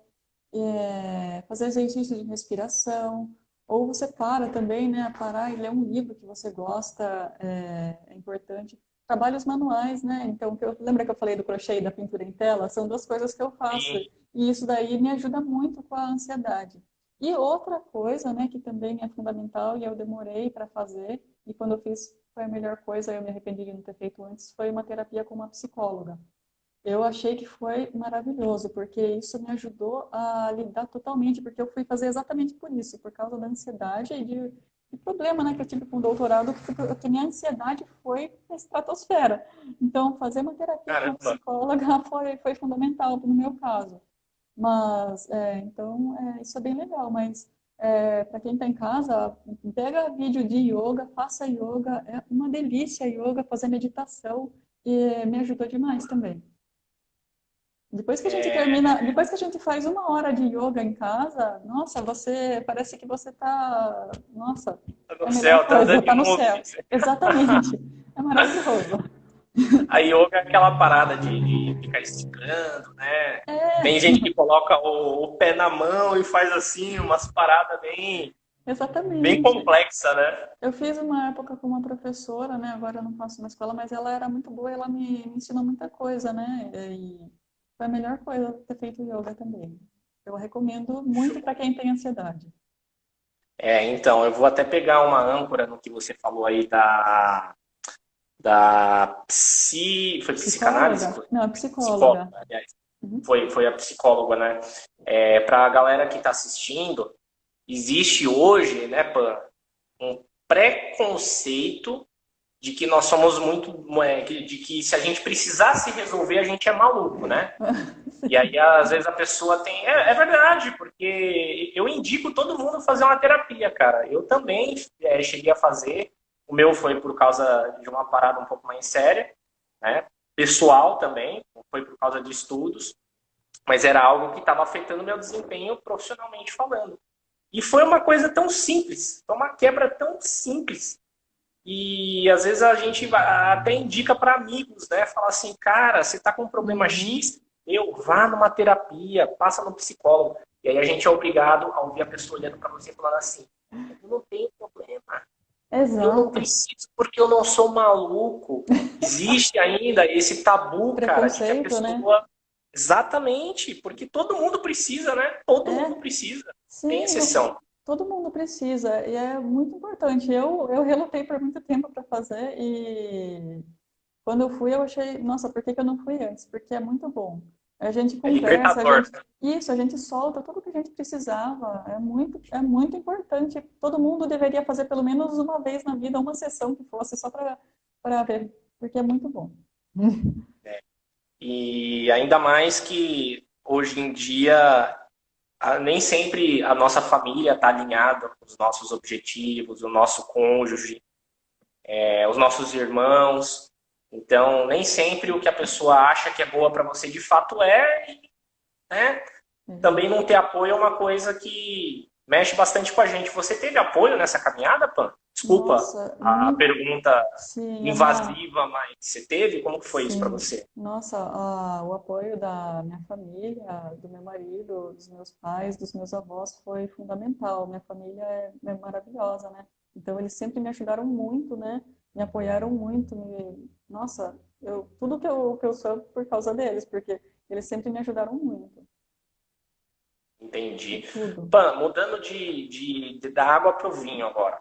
fazer exercício de respiração, ou você para também, né? Parar e ler um livro que você gosta, é importante. Trabalhos manuais, né? Então, lembra que eu falei do crochê e da pintura em tela? São duas coisas que eu faço. Sim. E isso daí me ajuda muito com a ansiedade. E outra coisa, né, que também é fundamental e eu demorei para fazer, e quando eu fiz foi a melhor coisa, eu me arrependi de não ter feito antes, foi uma terapia com uma psicóloga. Eu achei que foi maravilhoso, porque isso me ajudou a lidar totalmente, porque eu fui fazer exatamente por isso, por causa da ansiedade e de problema, né, que eu tive com o doutorado, que minha ansiedade foi na estratosfera. Então, fazer uma terapia com uma Caramba. psicóloga foi fundamental no meu caso. Mas, então, isso é bem legal, mas para quem está em casa, pega vídeo de yoga, faça yoga, é uma delícia yoga, fazer meditação, e me ajudou demais também. Depois que a gente termina, depois que a gente faz uma hora de yoga em casa, nossa, você parece que você tá, nossa, Tá é no a melhor céu, tá coisa, andando tá de no novo. céu. Exatamente. É maravilhoso. A yoga é aquela parada de ficar esticando, né? Tem É, gente que coloca o pé na mão e faz assim, umas paradas bem exatamente. complexa, né? Eu fiz uma época com uma professora, né? Agora eu não faço na escola, mas ela era muito boa, e ela me ensinou muita coisa, né? E foi a melhor coisa ter feito yoga também. Eu recomendo muito para quem tem ansiedade. Então, eu vou até pegar uma âncora no que você falou aí foi psicanálise? Psicóloga? Não, é Psicóloga, psicóloga. aliás. Uhum. Foi a psicóloga, né? Para a galera que está assistindo, existe hoje, né, Pan, um preconceito de que nós somos de que se a gente precisasse resolver, a gente é maluco, né? E aí, às vezes, a pessoa tem. É verdade, porque eu indico todo mundo fazer uma terapia, cara. Eu também cheguei a fazer. O meu foi por causa de uma parada um pouco mais séria, né? Pessoal também, foi por causa de estudos, mas era algo que estava afetando meu desempenho profissionalmente falando. E foi uma coisa tão simples, foi uma quebra tão simples. E às vezes a gente até indica para amigos, né? Fala assim, cara, você está com um problema Uhum. X, vá numa terapia, passa no psicólogo. E aí a gente é obrigado a ouvir a pessoa olhando para você e falando assim, eu não tenho problema, eu não Exato. preciso porque eu não sou maluco. Existe ainda esse tabu, cara, de que a Preconceito, né? pessoa... Exatamente, porque todo mundo precisa, né? Todo mundo É, precisa. Tem sim, exceção. todo mundo precisa e é muito importante. Eu relutei por muito tempo para fazer e quando eu fui eu achei, nossa, por que que eu não fui antes? Porque é muito bom. A gente É conversa, libertador. a gente solta tudo que a gente precisava. É muito importante. Todo mundo deveria fazer pelo menos uma vez na vida, uma sessão que fosse só para ver, porque é muito bom. E ainda mais que hoje em dia nem sempre a nossa família está alinhada com os nossos objetivos, o nosso cônjuge, os nossos irmãos. Então, nem sempre o que a pessoa acha que é boa para você de fato é, né? Também não ter apoio é uma coisa que mexe bastante com a gente. Você teve apoio nessa caminhada, Pan? Desculpa Nossa, a muito, pergunta sim, invasiva, mas você teve? Como que foi isso para sim. você? Nossa, o apoio da minha família, do meu marido, dos meus pais, dos meus avós foi fundamental. Minha família é maravilhosa, né? Então eles sempre me ajudaram muito, né? Me apoiaram muito. Nossa, tudo que eu sou é por causa deles, porque eles sempre me ajudaram muito. é Entendi. tudo. Pan, mudando da água para o vinho agora.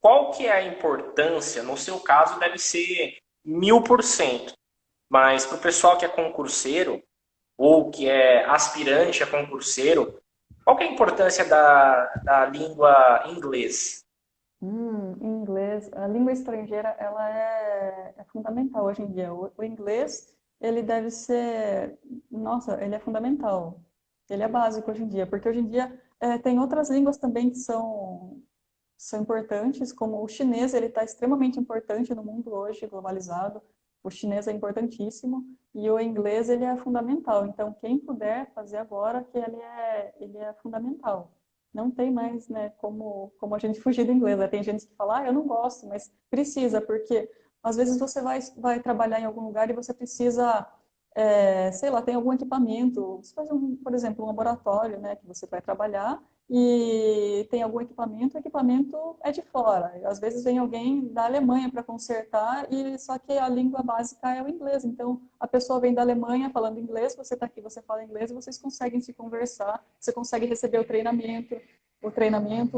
Qual que é a importância? No seu caso, deve ser 1000%. Mas para o pessoal que é concurseiro ou que é aspirante a concurseiro, qual que é a importância da língua inglês? Em inglês, a língua estrangeira, ela é fundamental hoje em dia. O inglês, ele deve ser, nossa, ele é fundamental. Ele é básico hoje em dia, porque hoje em dia tem outras línguas também que são importantes, como o chinês, ele está extremamente importante no mundo hoje, globalizado. O chinês é importantíssimo e o inglês, ele é fundamental. Então, quem puder fazer agora, que ele é fundamental. Não tem mais, né, como a gente fugir do inglês. Né? Tem gente que fala, eu não gosto, mas precisa, porque às vezes você vai trabalhar em algum lugar e você precisa, sei lá, tem algum equipamento. Você faz, por exemplo, um laboratório, né, que você vai trabalhar e tem algum equipamento, o equipamento é de fora. Às vezes vem alguém da Alemanha para consertar, e só que a língua básica é o inglês. Então, a pessoa vem da Alemanha falando inglês, você está aqui, você fala inglês, e vocês conseguem se conversar, você consegue receber o treinamento,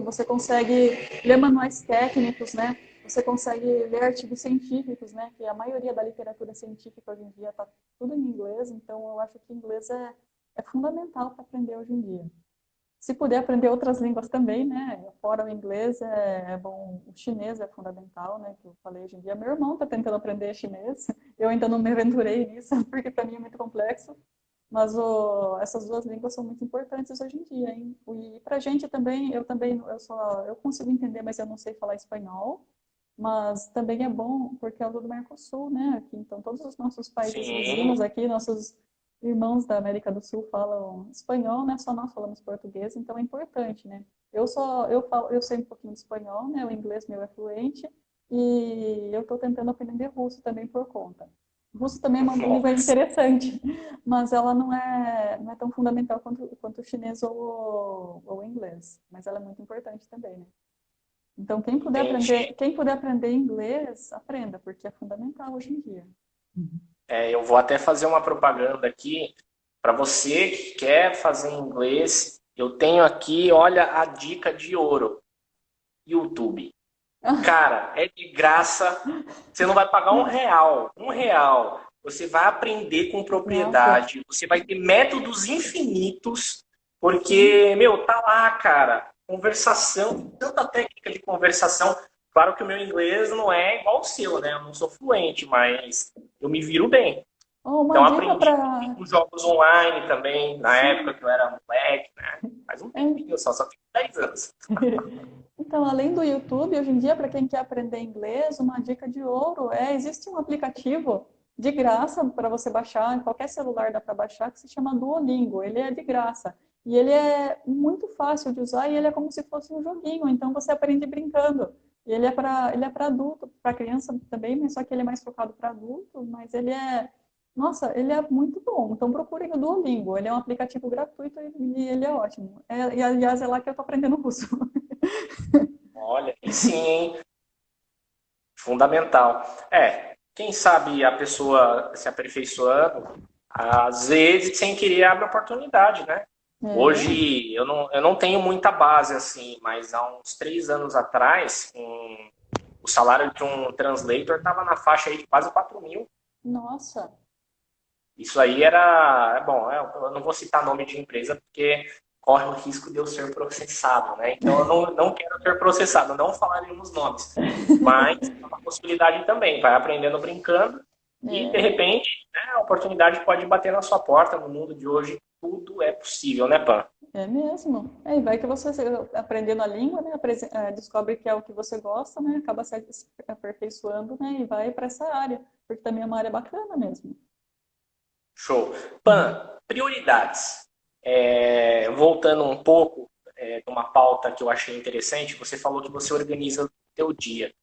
você consegue ler manuais técnicos, né? Você consegue ler artigos científicos, né? Que a maioria da literatura científica hoje em dia está tudo em inglês, então eu acho que inglês é fundamental para aprender hoje em dia. Se puder aprender outras línguas também, né? Fora o inglês, é bom. O chinês é fundamental, né? Que eu falei hoje em dia. Meu irmão está tentando aprender chinês. Eu ainda não me aventurei nisso, porque para mim é muito complexo. Mas essas duas línguas são muito importantes hoje em dia, hein? E para a gente também, eu consigo entender, mas eu não sei falar espanhol. Mas também é bom porque é do Mercosul, né? Aqui, então, todos os nossos países Sim, vizinhos aqui, nossos irmãos da América do Sul falam espanhol, né? Só nós falamos português, então é importante, né? Eu sei um pouquinho de espanhol, né? O inglês meu é fluente e eu estou tentando aprender russo também por conta. O russo também é uma língua nossa, interessante, mas ela não é tão fundamental quanto o chinês ou o inglês, mas ela é muito importante também, né? Então, entendi. quem puder aprender inglês, aprenda, porque é fundamental hoje em dia. Eu vou até fazer uma propaganda aqui para você que quer fazer inglês. Eu tenho aqui, olha, a dica de ouro: YouTube. Cara, é de graça. Você não vai pagar um real. Um real. Você vai aprender com Nossa, propriedade. Você vai ter métodos infinitos. sim. Porque, meu, tá lá, cara. Conversação, tanta técnica de conversação. Claro que o meu inglês não é igual ao seu, né? Eu não sou fluente, mas eu me viro bem. Oh, uma Então dica aprendi para. com jogos online também, na época Sim. que eu era moleque, né? Faz um É. tempinho só tenho 10 anos. Então, além do YouTube, hoje em dia, para quem quer aprender inglês, uma dica de ouro existe um aplicativo de graça para você baixar, em qualquer celular dá para baixar, que se chama Duolingo. Ele é de graça. E ele é muito fácil de usar e ele é como se fosse um joguinho, então você aprende brincando. E ele é para adulto, para criança também, mas só que ele é mais focado para adulto, mas nossa, ele é muito bom. Então procurem o Duolingo. Ele é um aplicativo gratuito e ele é ótimo. E aliás, é lá que eu estou aprendendo russo. Olha, e sim, hein? Fundamental. Quem sabe a pessoa se aperfeiçoando, às vezes, sem querer, abre oportunidade, né? É. Hoje, eu não tenho muita base assim, mas há uns 3 anos atrás, o salário de um translator estava na faixa aí de quase 4.000. Nossa. Isso aí era, bom, eu não vou citar nome de empresa porque corre o risco de eu ser processado, né? Então eu não quero ser processado, não falaremos nomes. Mas é uma possibilidade também, vai aprendendo brincando e de É, repente, né, a oportunidade pode bater na sua porta. No mundo de hoje tudo é possível, né, Pan? é mesmo. E vai que você aprendendo a língua, né, descobre que é o que você gosta, né, acaba se aperfeiçoando, né, e vai para essa área, porque também é uma área bacana mesmo. Show. Pan, prioridades. Voltando um pouco de uma pauta que eu achei interessante, você falou que você organiza o seu dia.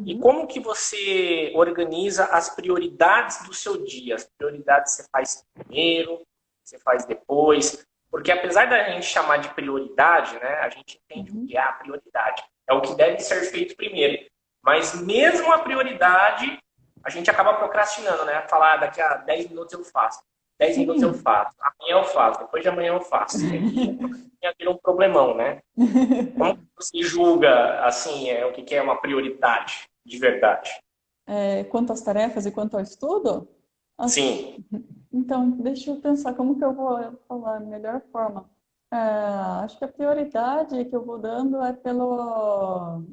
E Uhum, como que você organiza as prioridades do seu dia? As prioridades você faz primeiro, você faz depois? Porque apesar da gente chamar de prioridade, né, a gente entende o que uhum. é a prioridade. É o que deve ser feito primeiro. Mas mesmo a prioridade, a gente acaba procrastinando, né? Falar, daqui a 10 minutos eu faço. 10 minutos eu Sim. faço, amanhã eu faço, depois de amanhã eu faço. E aí vira um problemão, né? Como que você julga, assim, o que que é uma prioridade de verdade? Quanto às tarefas e quanto ao estudo, as- Sim, então, deixa eu pensar como que eu vou falar a melhor forma. Acho que a prioridade que eu vou dando é pelo.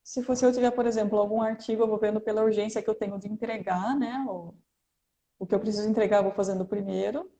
Se eu tiver, por exemplo, algum artigo, eu vou vendo pela urgência que eu tenho de entregar, né? O que eu preciso entregar, eu vou fazendo primeiro.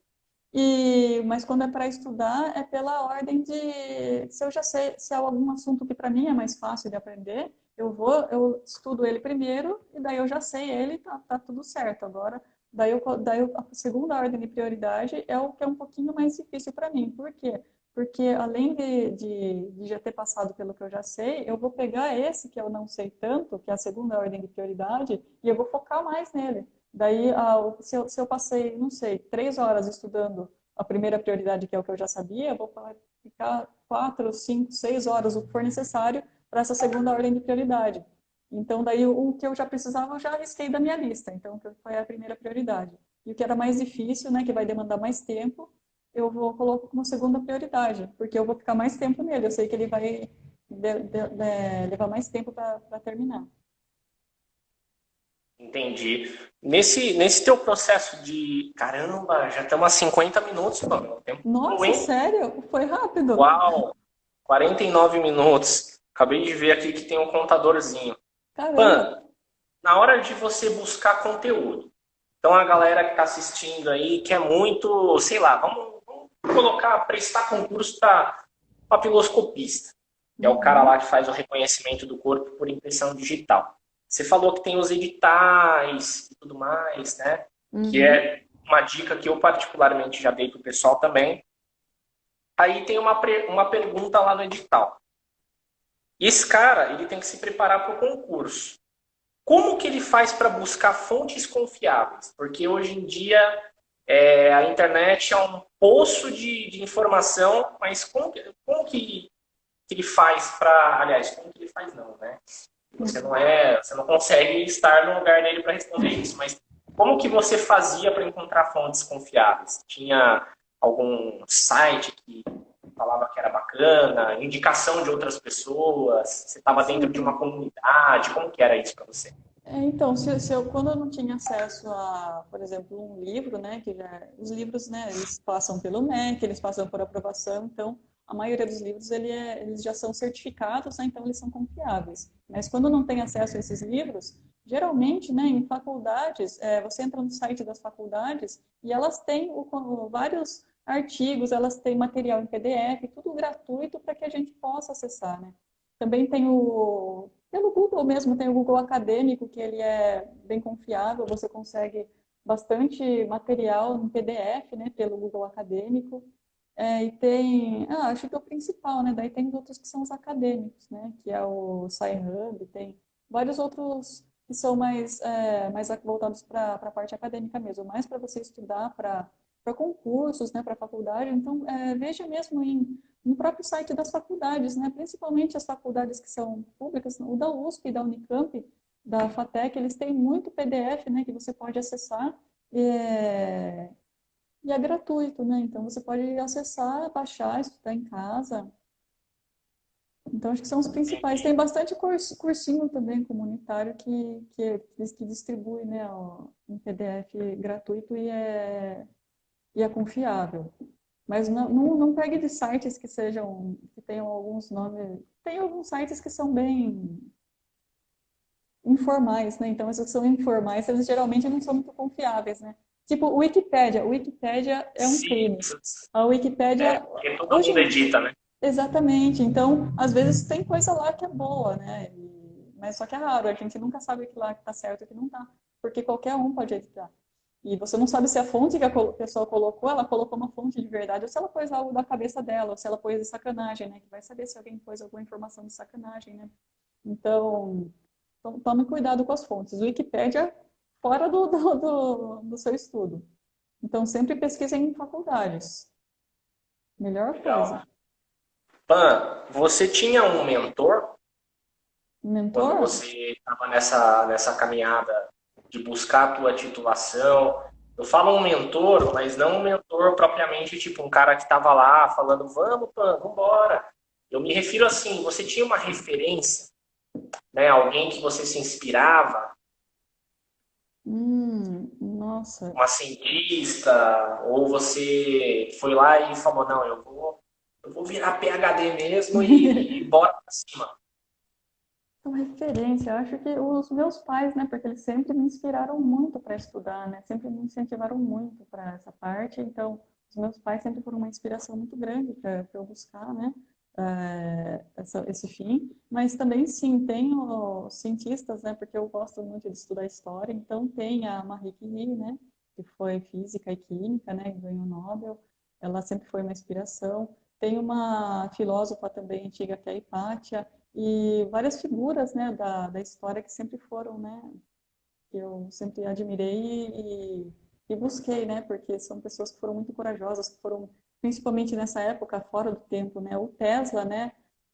Mas quando é para estudar, é pela ordem de. Se eu já sei, se há algum assunto que para mim é mais fácil de aprender, eu estudo ele primeiro, e daí eu já sei ele, tá tudo certo. Agora, a segunda ordem de prioridade é o que é um pouquinho mais difícil para mim. Por quê? Porque além de já ter passado pelo que eu já sei, eu vou pegar esse que eu não sei tanto, que é a segunda ordem de prioridade, e eu vou focar mais nele. Daí, se eu passei, não sei, 3 horas estudando a primeira prioridade, que é o que eu já sabia, eu vou ficar 4, 5, 6 horas, o que for necessário, para essa segunda ordem de prioridade. Então, daí, o que eu já precisava, eu já risquei da minha lista. Então, que foi a primeira prioridade. E o que era mais difícil, né, que vai demandar mais tempo, eu vou colocar como segunda prioridade, porque eu vou ficar mais tempo nele. Eu sei que ele vai levar mais tempo para terminar. entendi. Nesse teu processo de... Caramba, já estamos a 50 minutos, mano. O tempo voou, Nossa, hein? sério? Foi rápido. Uau, 49 minutos. Acabei de ver aqui que tem um contadorzinho. Caramba. Pan, na hora de você buscar conteúdo, então a galera que está assistindo aí quer muito, sei lá, vamos colocar, prestar concurso para papiloscopista, que é o cara lá Uhum, que faz o reconhecimento do corpo por impressão digital. Você falou que tem os editais e tudo mais, né? Que uhum. é uma dica que eu particularmente já dei para o pessoal também. Aí tem uma pergunta lá no edital. E esse cara, ele tem que se preparar para o concurso. Como que ele faz para buscar fontes confiáveis? Porque hoje em dia a internet é um poço de informação, mas como que ele faz para. Aliás, como que ele faz não, né? Você não consegue estar no lugar dele para responder isso, mas como que você fazia para encontrar fontes confiáveis? Tinha algum site que falava que era bacana, indicação de outras pessoas, você estava dentro de uma Sim. comunidade, como que era isso para você? Então, quando eu não tinha acesso a, por exemplo, um livro, né, os livros, né, eles passam pelo MEC, eles passam por aprovação, então a maioria dos livros eles já são certificados, né, então eles são confiáveis. Mas quando não tem acesso a esses livros, geralmente, né, em faculdades, você entra no site das faculdades e elas têm vários artigos, elas têm material em PDF, tudo gratuito para que a gente possa acessar, né? Também tem pelo Google mesmo, tem o Google Acadêmico, que ele é bem confiável, você consegue bastante material em PDF, né, pelo Google Acadêmico. E tem, acho que é o principal, né, daí tem os outros que são os acadêmicos, né, que é o Sci-Hub, tem vários outros que são mais voltados para a parte acadêmica mesmo, mais para você estudar para concursos, né, para faculdade. Então, veja mesmo no próprio site das faculdades, né? Principalmente as faculdades que são públicas, o da USP, da Unicamp, da FATEC, eles têm muito PDF, né, que você pode acessar e é gratuito, né? Então você pode acessar, baixar, estudar em casa. Então acho que são os principais. Tem bastante cursinho também comunitário que distribui, né, um PDF gratuito e é confiável. Mas não pegue de sites que tenham alguns nomes. Tem alguns sites que são bem informais, né? Então, esses que são informais, eles geralmente não são muito confiáveis, né? Tipo, Wikipédia. Wikipédia é um Sim, crime. A Wikipédia, porque todo hoje, mundo edita, né? exatamente. Então, às vezes tem coisa lá que é boa, né? Mas só que é raro, a gente nunca sabe que lá que tá certo e que não tá. Porque qualquer um pode editar. E você não sabe se a fonte que a pessoa colocou, ela colocou uma fonte de verdade, ou se ela pôs algo da cabeça dela, ou se ela pôs de sacanagem, né? Que vai saber se alguém pôs alguma informação de sacanagem, né? Então, tome cuidado com as fontes. Wikipédia fora do seu estudo. Então, sempre pesquisem em faculdades. Melhor coisa. Legal. Pan, você tinha um mentor quando Mentor? você estava nessa caminhada de buscar a tua titulação? Eu falo um mentor, mas não um mentor propriamente, tipo, um cara que estava lá falando, vamos, Pan, vambora. Eu me refiro assim, você tinha uma referência, né? Alguém que você se inspirava, Nossa. uma cientista, ou você foi lá e falou, não, eu vou virar PhD mesmo e bora pra cima. Uma referência, eu acho que os meus pais, né, porque eles sempre me inspiraram muito para estudar, né, sempre me incentivaram muito para essa parte, então os meus pais sempre foram uma inspiração muito grande para eu buscar, né, esse fim, mas também sim, tem os cientistas, né, porque eu gosto muito de estudar história, então tem a Marie Curie, né, que foi física e química, né, e ganhou o Nobel, ela sempre foi uma inspiração. Tem uma filósofa também antiga que é a Hipátia, e várias figuras, né, da história que sempre foram, né, que eu sempre admirei e busquei, né, porque são pessoas que foram muito corajosas, que foram, principalmente nessa época, fora do tempo, né, o Tesla, né,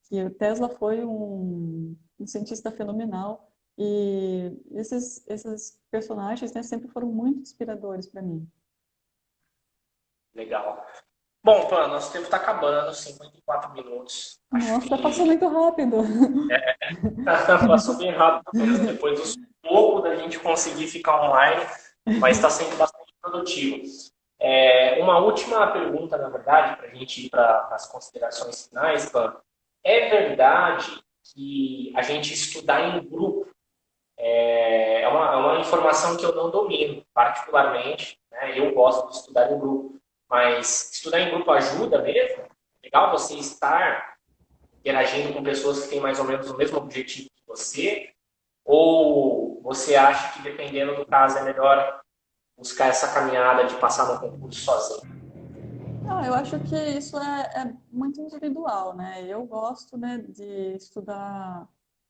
que o Tesla foi um cientista fenomenal, e esses personagens, né, sempre foram muito inspiradores para mim. Legal. Bom, Pan, nosso tempo está acabando, 54 minutos. Acho Nossa, passou que muito rápido. passou bem rápido mesmo, depois do pouco da gente conseguir ficar online, mas está sendo bastante produtivo. Uma última pergunta, na verdade, para a gente ir para as considerações finais, Pan. É verdade que a gente estudar em grupo é uma informação que eu não domino, particularmente, né? Eu gosto de estudar em grupo, mas estudar em grupo ajuda mesmo? Legal você estar interagindo com pessoas que têm mais ou menos o mesmo objetivo que você? Ou você acha que, dependendo do caso, é melhor buscar essa caminhada de passar no concurso sozinho? Ah, eu acho que isso é muito individual, né? Eu gosto, né, de estudar.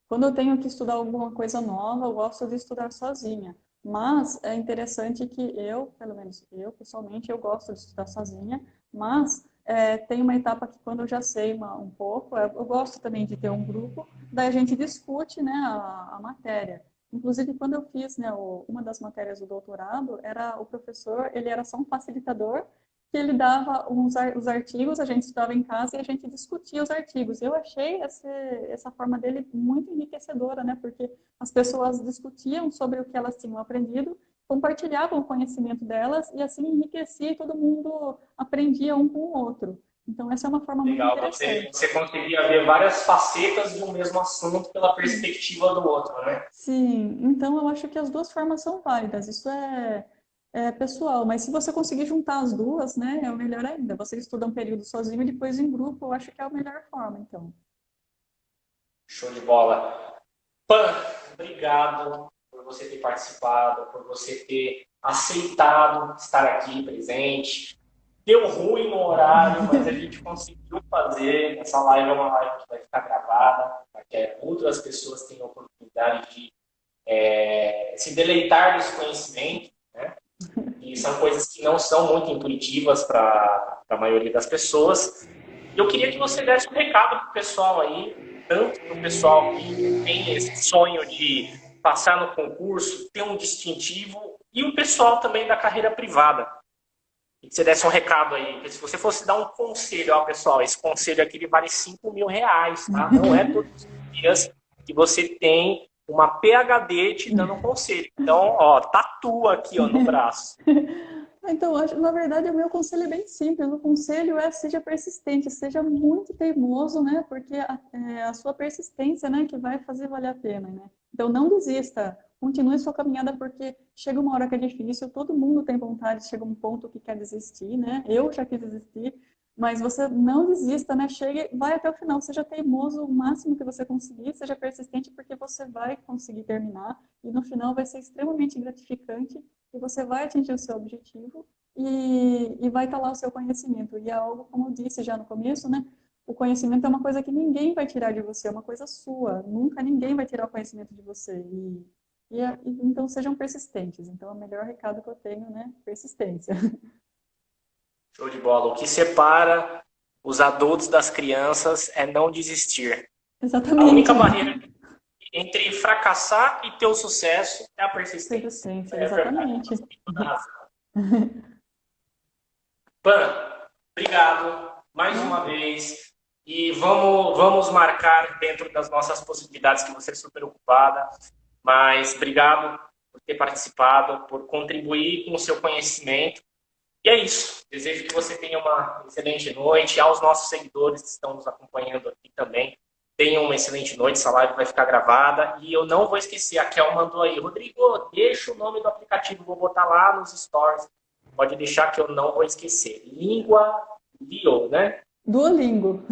Quando eu tenho que estudar alguma coisa nova, eu gosto de estudar sozinha. Mas é interessante que eu, pelo menos eu pessoalmente, eu gosto de estudar sozinha. Mas tem uma etapa que quando eu já sei um pouco, eu gosto também de ter um grupo, daí a gente discute, né, a matéria. Inclusive, quando eu fiz, né, uma das matérias do doutorado, era o professor, ele era só um facilitador que ele dava os artigos, a gente estudava em casa e a gente discutia os artigos. Eu achei essa forma dele muito enriquecedora, né? Porque as pessoas discutiam sobre o que elas tinham aprendido, compartilhavam o conhecimento delas e assim enriquecia e todo mundo aprendia um com o outro. Então, essa é uma forma muito Legal, interessante. você conseguia ver várias facetas de um mesmo assunto pela perspectiva do outro, né? Sim, então eu acho que as duas formas são válidas. Isso é pessoal, mas se você conseguir juntar as duas, né, é o melhor ainda. Você estuda um período sozinho e depois em grupo, eu acho que é a melhor forma, então. Show de bola. Pan, obrigado por você ter participado, por você ter aceitado estar aqui presente. Deu ruim no horário, mas a gente conseguiu fazer. Essa live é uma live que vai ficar gravada, para que outras pessoas tenham a oportunidade de se deleitar desse conhecimento, né? E são coisas que não são muito intuitivas para a maioria das pessoas. Eu queria que você desse um recado para o pessoal aí, tanto para o pessoal que tem esse sonho de passar no concurso, ter um distintivo, e o pessoal também da carreira privada. E que você desse um recado aí, que se você fosse dar um conselho, ó, pessoal, esse conselho aqui ele vale R$ 5.000, tá? Não é todos os dias que você tem uma PhD te dando um conselho. Então, ó, tatua aqui, ó, no braço. Então, na verdade, o meu conselho é bem simples. O conselho é seja persistente, seja muito teimoso, né? Porque é a sua persistência, né, que vai fazer valer a pena, né? Então, não desista. Continue sua caminhada, porque chega uma hora que é difícil, todo mundo tem vontade, chega um ponto que quer desistir, né? Eu já quis desistir, mas você não desista, né? Chegue, vai até o final, seja teimoso o máximo que você conseguir, seja persistente, porque você vai conseguir terminar e no final vai ser extremamente gratificante e você vai atingir o seu objetivo e vai estar lá o seu conhecimento. E é algo, como eu disse já no começo, né? O conhecimento é uma coisa que ninguém vai tirar de você, é uma coisa sua. Nunca ninguém vai tirar o conhecimento de você. Então sejam persistentes. Então, o melhor recado que eu tenho, né? Persistência. Show de bola. O que separa os adultos das crianças é não desistir. A Exatamente. única barreira entre fracassar e ter o sucesso é a persistência. Persistência, É verdade. exatamente. Você tem toda a razão. Pan, obrigado mais uma vez. E vamos marcar dentro das nossas possibilidades, que você é super ocupada. Mas obrigado por ter participado, por contribuir com o seu conhecimento. E é isso. Desejo que você tenha uma excelente noite. Aos nossos seguidores que estão nos acompanhando aqui também, tenham uma excelente noite. Essa live vai ficar gravada. E eu não vou esquecer, a Kel mandou aí, Rodrigo, deixa o nome do aplicativo, vou botar lá nos stories. Pode deixar que eu não vou esquecer. Língua Lio, né? Duolingo.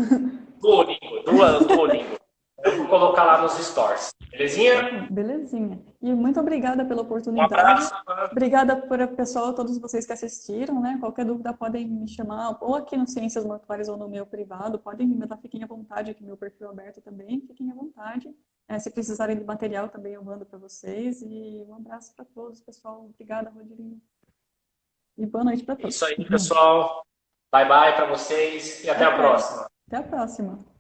Duolingo. Eu vou colocar lá nos stories. Belezinha? Belezinha. E muito obrigada pela Um oportunidade. abraço. Obrigada por pessoal, todos vocês que assistiram, né? Qualquer dúvida podem me chamar, ou aqui no Ciências Mortuárias ou no meu privado, podem me mandar, fiquem à vontade, aqui meu perfil aberto também, fiquem à vontade. Se precisarem de material também eu mando para vocês. E um abraço para todos, pessoal. Obrigada, Rodrigo. E boa noite para todos. Isso aí, pessoal. Bye bye para vocês e até a próxima. Até a próxima.